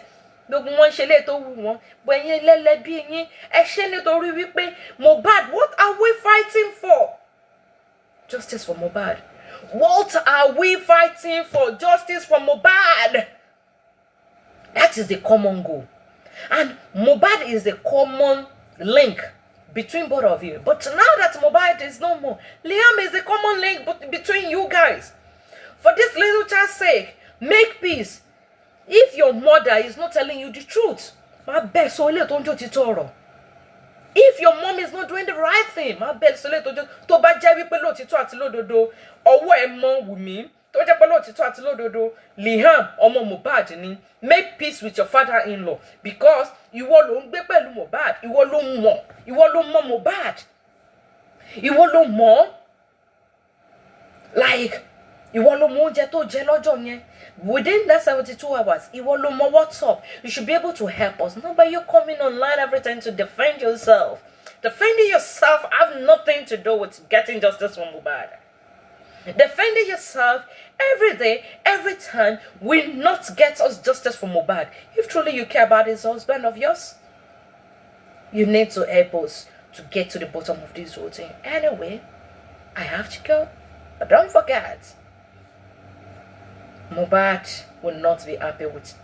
Speaker 1: gbogbo wọn ṣe lè tó wù wọn, bọ́ ẹ̀yin lẹ́lẹ́bí yín ẹ ṣe nítorí wípé Mohbad, what are we fighting for? Justice for Mohbad. What are we fighting for? Justice for Mohbad. That is the common goal. And Mohbad is the common link between both of you. But now that Mohbad is no more, Liam is the common link between you guys. For this little child's sake, make peace. If your mother is not telling you the truth, my best so little titoro. If your mom is not doing the right thing, my best so little to ba jẹ́ wípé lótìtọ́ àti lódodo, ọwọ́ ẹ mọ́ Wùmí, tó jẹ́ pé lótìtọ́ àti lódodo, Liam ọmọ Mohbad ni, make peace with your father-in-law because ìwọ ló ń gbé pẹ̀lú Mohbad, ìwọ ló mọ̀ Mohbad, ìwọ ló mọ̀, like ìwọ ló mọ̀ oúnjẹ tó jẹ lọ́jọ́ yẹn. Within that 72 hours, ìwọ ló mọ̀ what's up. You should be able to help us. Not by you coming online every time to defend yourself. Defending yourself have nothing to do with getting justice from Mohbad. Defending yourself every day, every time will not get us justice from Mohbad. If truly you care about this husband of yours, you need to help us to get to the bottom of this whole thing. Anyway, I have to go. But don't forget, Mohbad will not be happy with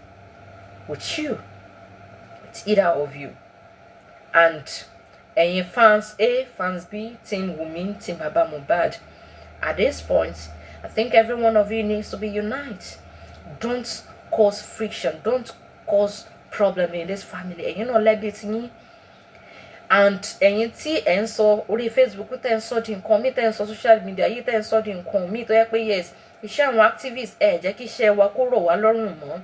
Speaker 1: you, with either of you. And ẹ̀yin fans A, fans B, team Wunmi, team Baba Mohbad, at this point, I think every one of you needs to be united. Don't cause friction. Don't cause problem in this family. And you know, let it in. And ẹ̀yin tí ẹ ń sọ orí Facebook tẹ́ ń sọ di nǹkan mi, tẹ́ ń sọ social media yìí tẹ́ ń sọ di nǹkan mi tó yẹ pé yes, iṣẹ́ àwọn activists ẹ jẹ́ kí iṣẹ́ wa kó rọ̀ wá lọ́rùn mọ́.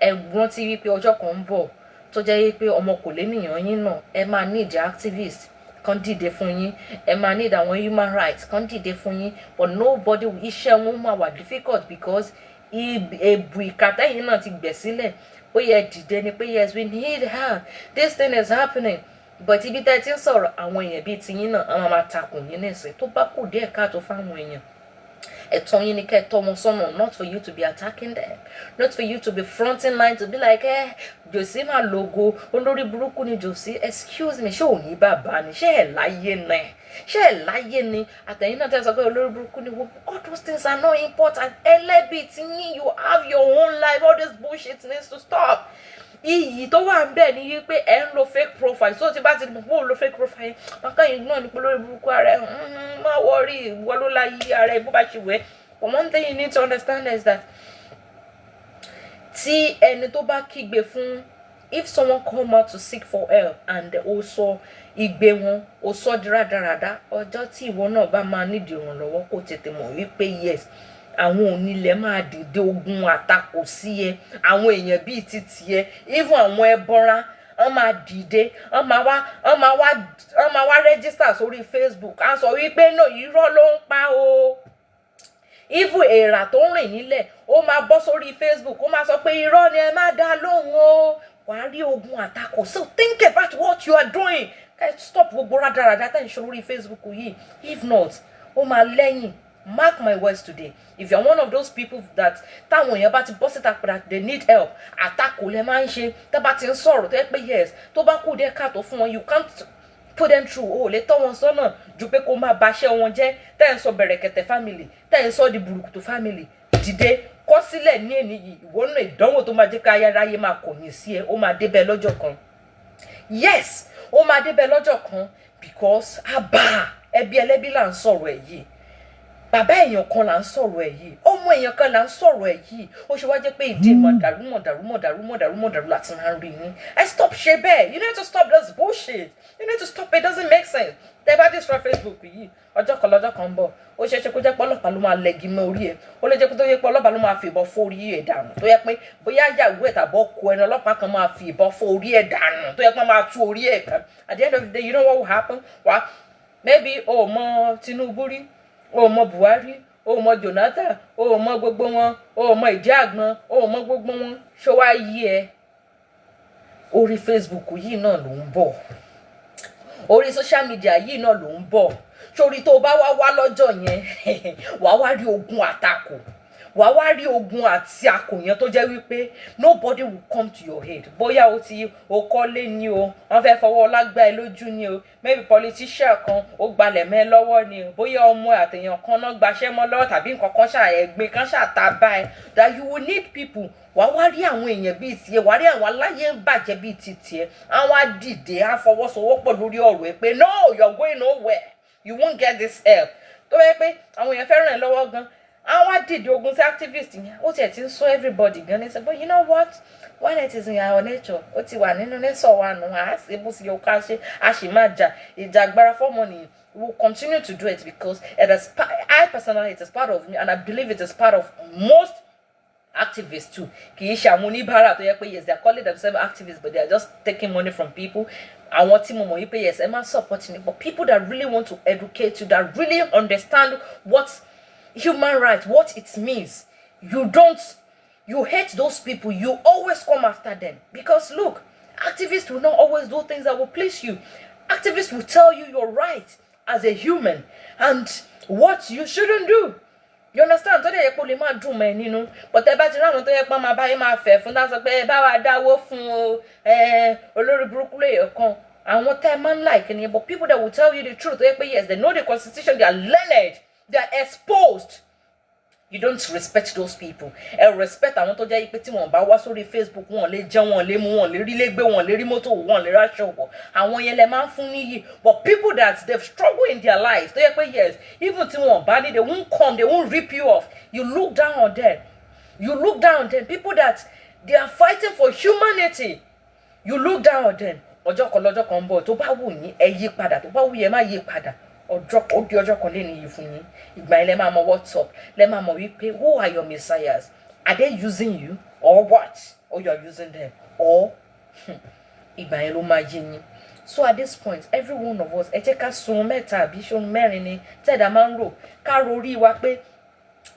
Speaker 1: Ẹ rántí wípé ọjọ́ kan ń bọ̀ tó jẹ́ wípé ọmọ kò lénìyàn yín náà ẹ máa need activists kan dìde fún yín, ẹ máa need àwọn human rights kan dìde fún yín, but nobody iṣẹ́ wọn máa wà difficult because èbù ìkàtẹ́yìn náà ti gbẹ̀ sílẹ̀ ó yẹ dìde ni pé yes we need help, this thing is happening. But ibi tẹ́ ti ń sọ̀rọ̀ àwọn èèyàn bíi tiyín náà àwọn máa takùn yín nísìn tó bá kù díẹ̀ káàtó fáwọn èèyàn. Ẹ̀tọ́ yín ni kẹ́ tọ́ wọn sọ́nà, not for you to be attacking them, not for you to be fronting line to be like Josie máa logo olórí burúkú ni Josie, excuse me, ṣé ò ní bàbá ni, ṣé ẹ̀ láyé ni àtẹ̀yìn náà tẹ́ sọ pé olórí burúkú ni wọ́n. All those things are not important. Ẹlẹ́bí tí yín, you have your own life, all this bullshit needs to stop. Iyì tó wà ń bẹ̀ ni wípé ẹ ń lo fake profile, so tí bá ti mọ̀ pé ó lo fake profile akẹ́yìn náà ní pé lórí burúkú ara ẹ̀ má wọrí ìwọ ló láyé ara ẹ̀ bó bá ṣe wẹ̀. But one thing you need to understand is that tí ẹni tó bá kígbe fún, if someone come out to seek for help and ó sọ igbe wọn ó sọ di rádaràda, ọjọ́ tí ìwọ náà bá máa nídìí ìrànlọ́wọ́ kó tètè mọ̀ wípé yes àwọn onílẹ̀ máa dìde ogun àtakò sí ẹ, àwọn èèyàn bíi títì ẹ, even àwọn ẹbọra wọ́n máa dìde, wọ́n máa wá register sórí Facebook á sọ wípé no irọ́ ló ń pa o. Even èèrà tó ń rìn nílẹ̀ ó máa bọ́ sórí Facebook ó máa sọ pé irọ́ ni ẹ má dá lóhùn o. Wàá rí ogun àtakò. So think about what you are doing. Stop gbogbo rádaràdá tẹ́ ń ṣe lórí Facebook yìí. If not ó máa lẹ́yìn. Mark my words today. If you're one of those people that táwọn èèyàn bá ti bọ́ síta pé they need help, àtakò lẹ máa ń ṣe, tá bá ti ń sọ̀rọ̀ tó yẹ pé yes tó bá kù díẹ̀ káàtó fún wọn, you can't put them through. O lè tọ́ wọn sọ́nà ju pé kó máa baṣẹ́ wọn jẹ́. Tẹ́ ń sọ berekete family, tẹ́ ń sọ di burúkutu family, dìde kọ́ sílẹ̀ ní èní yìí. Ìwọ náà ìdánwò tó máa jẹ́ ká ayáráyé máa kọ̀yìn sí ẹ ó máa débẹ̀ lọ́jọ́ kan. Yes ó máa débẹ̀ lọ́jọ́ kan because ẹbí ẹlẹ́bí là ń sọ̀rọ̀ ẹ̀ yìí, bàbá èèyàn kan là ń sọ̀rọ̀ ẹ̀ yìí, ọmọ èèyàn kan là ń sọ̀rọ̀ ẹ̀ yìí. Ó ṣe wá jẹ́ pé ìdí mọ̀dàrú láti máa ń rí yín. Stop ṣe bẹ́ẹ̀. You need to stop this bullshit. You need to stop it. Doesn't make sense. Tẹ́ bá destroy Facebook yìí ọjọ́ kan lọ́jọ́ kan ń bọ̀ ó ṣeé ṣe kó jẹ́ pé ọlọ́pàá ló máa lẹ́gi mọ́ orí ẹ̀, ó lè jẹ́ pé tó yẹ pé ọlọ́pàá ló máa fi ìbọn fọ́ orí ẹ̀ dànù, tó yẹ pé bóyá ìyàwó ẹ̀ tàbí ọkọ ẹni ọlọ́pàá kan máa fi ìbọn fọ́ orí ẹ̀ dànù, tó yẹ pé máa tú orí ẹ̀ kan. At the end of the day, you know what will happen? Maybe o mọ Tinubu rí, o mọ Buhari, o mọ Jonathan, o mọ gbogbo wọn, o mọ ìdí àgbọn, o mọ gbogbo wọn. Ṣó wá yí ẹ orí Facebook yìí náà ló ń bọ̀, orí social media yìí náà ló ń bọ̀. Sórí tó bá wá lọ́jọ́ yẹn wàá wá rí ogun àtakò, wàá wá rí ogun àti àkò yẹn tó jẹ́ wípé nobody will come to your head. Bóyá o kọ́lé ni o, wọ́n fẹ́ fọwọ́ lágbá ẹ lójú ni o, maybe politician kan ó gbalẹ̀ mẹ́ lọ́wọ́ ni o, bóyá ọmọ àtẹ̀yàn kan náà gbaṣẹ́ mọ́ lọ́wọ́ tàbí nǹkan kan ẹ̀gbin kan ṣàtàbá ẹ, that you will need people. Wàá wá rí àwọn èèyàn bíi tiẹ̀, wàá rí àwọn aláyé ń bàjẹ́ bíi ti tiẹ̀, àwọn àdìdè àfọwọ́sowọ́pọ̀ lórí ọ̀rọ̀ ẹ pé no you're going nowhere, you won't get this help. Tó yẹ pé àwọn èèyàn fẹ́ràn ẹ lọ́wọ́ gan, àwọn àdìdè ogun sí activist yẹn ó tiẹ̀ ti ń sọ everybody gan ní sọ, but you know what, when it is in our nature ó ti wà nínú nature wa nù, á sì bó sì yẹ ká ṣe, a sì máa jà ìjà agbára fọ́mọ nìyẹn. We will continue to do it because I personally, it is part of me and I believe it is part of most activists too. Kì í ṣe àwọn oníbàárà tó yẹ pé yes they are calling themselves activists but they are just taking money from people. Àwọn tí mo mọ̀ yí pé yes ẹ máa support ni, but people that really want to educate you, that really understand what human rights, what it means. You hate those people, you always come after them. Because look, activists will not always do things that will please you. Activists will tell you you're right as a human and what you shouldn't do. You understand? Tó dé yẹ kó lè máa dùn mọ́ ẹ nínú, but ẹ bá ti ráwọn tó yẹ pé máa bá yín máa fẹ́ fún dáṣọ pé ẹ bá wa dáwó fún o, olórí burúkú lè kan. Àwọn tẹ́ máa ń like ni, but people that will tell you the truth, tó yẹ pé yes they know the constitution, they are learned, they are exposed. You don't respect those people. Respect àwọn tó jẹ́ pé tí wọ́n bá wá sórí Facebook wọ́n lè jẹun, wọ́n lè mu, wọ́n lè rí lé gbé, wọ́n lè rí mọ́tò, wọ́n lè ráṣọ wọ̀. Àwọn yẹn lè máa ń fún níyì. But people that they've struggled in their life, tó yẹ pé yes, even tí wọ́n bá ní, they won't come, they won't rip you off. You look down on them. You look down on them. People that they are fighting for humanity. You look down on them. Ọjọ́ kan lọ́jọ́ kan bọ̀ tó bá wù yín ẹ yí padà, tó bá wù yín ẹ má yí padà. Ó di ọjọ́ kan lé ní yìí fún yín. Ìgbà yẹn lẹ máa mọ what's up. Lẹ máa mọ wípé who are your messiahs? Are they using you or what? Or you are using them? Or ìgbà yẹn ló máa yé yín. So at this point, every one of us, ẹ jẹ́ ká sun mẹ́ta àbí sun mẹ́rin ni tẹ́ẹ̀dá máa ń rò. Ká rorí wa pé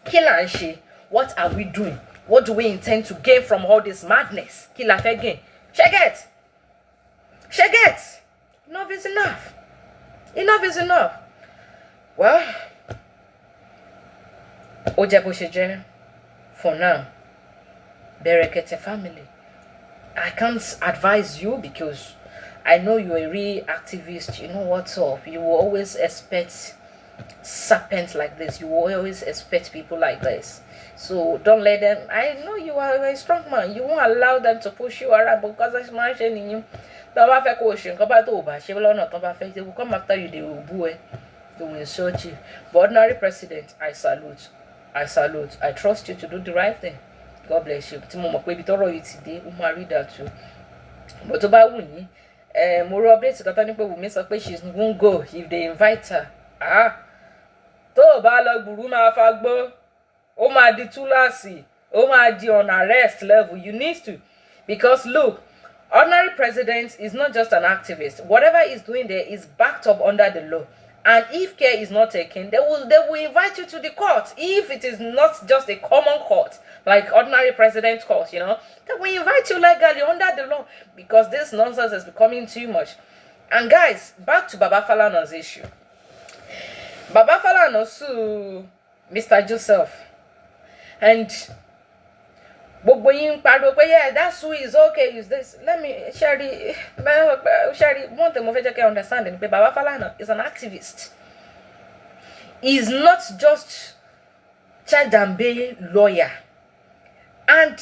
Speaker 1: kí là ń ṣe? What are we doing? What do we intend to gain from all this madness? Kí la fẹ́ gain? Ṣẹ́gẹ̀t! Ṣẹ́gẹ̀t! Enough is enough. Enough is enough. Well, ó jẹ́ bó ṣe jẹ́ for now. Berekete family. I can't advise you because I know you're a real activist. You know what's up. You will always expect serpents like this. You will always expect people like this. So don't let them. I know you are a strong man. You won't allow them to push you around because there's mention in you. They will come after you, they will boo, they will insult you. But ordinary president, I salute. I trust you to do the right thing. God bless you. Read that too. But about Wuni, more updates she won't go if they invite her. To bala guru ma fagbo. O ma di tulasi. O ma di on arrest level. You need to. Because look, ordinary president is not just an activist. Whatever he's doing there is backed up under the law. And if care is not taken, they will invite you to the court. If it is not just a common court, like ordinary president court, you know, they will invite you legally under the law because this nonsense is becoming too much. And guys, back to Baba Falana's issue. Baba Falana sued Mr. Joseph. And yeah, that's who is okay. Is this? Let me Sherry. One thing I can understand. Baba Falana is an activist. He's not just child and bail lawyer. And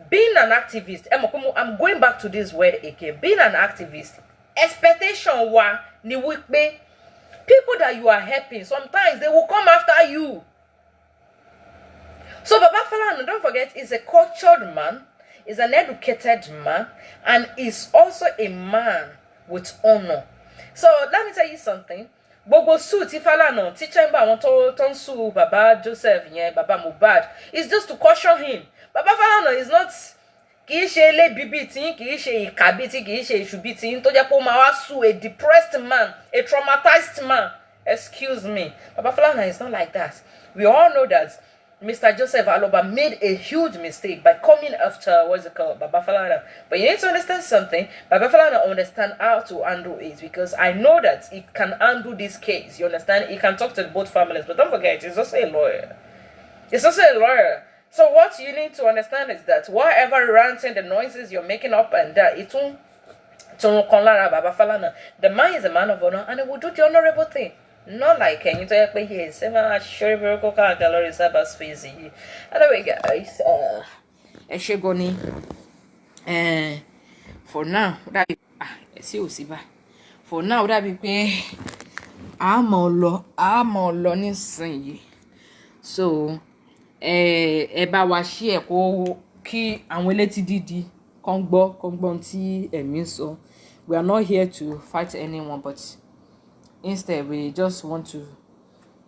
Speaker 1: being an activist, I'm going back to this word again. Being an activist, expectation wa ni wikbe. People that you are helping, sometimes they will come after you. So Baba Falana, don't forget, is a cultured man, is an educated man, and is also a man with honor. So let me tell you something. Bobo su ti Falana, ti chamber won to su Baba Joseph yen, Baba mohbad, is just to caution him. Baba Falana is not kì í ṣe le bibi tin, kì í ṣe ìkàbí tí, kì í ṣe ìṣùbí tin tó jẹ́ pé ó máa wá su a depressed man, a traumatized man. Excuse me. Baba Falana is not like that. We all know that Mr. Joseph Aloba made a huge mistake by coming after, what's it called, Baba Falana. But you need to understand something. Baba Falana understand how to handle it because I know that he can handle this case. You understand? He can talk to both families. But don't forget, he's also a lawyer. He's also a lawyer. So what you need to understand is that whatever ranting, the noises you're making up and that, it won't Baba Falana. The man is a man of honor and he will do the honorable thing. Not like you talk about here, sure gallery cyberspace. Anyway, guys, Eshegoni, for now, that for now, that be pay. I'm all nísìnyí. So, eba wa share kó kí àwọn elétí dídí kàn gbọ́ tí ẹ̀mí sọ. We are not here to fight anyone, but instead, we just want to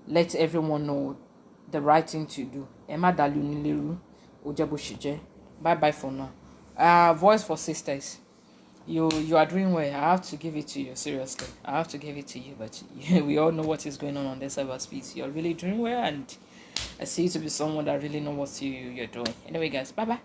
Speaker 1: let everyone know the right thing to do. Emma Dalunileru, Ojabushije. Bye for now. Voice for sisters. You are doing well. I have to give it to you. Seriously, I have to give it to you. But we all know what is going on this cyberspace. You're really doing well, and I see you to be someone that really knows what you're doing. Anyway, guys, bye.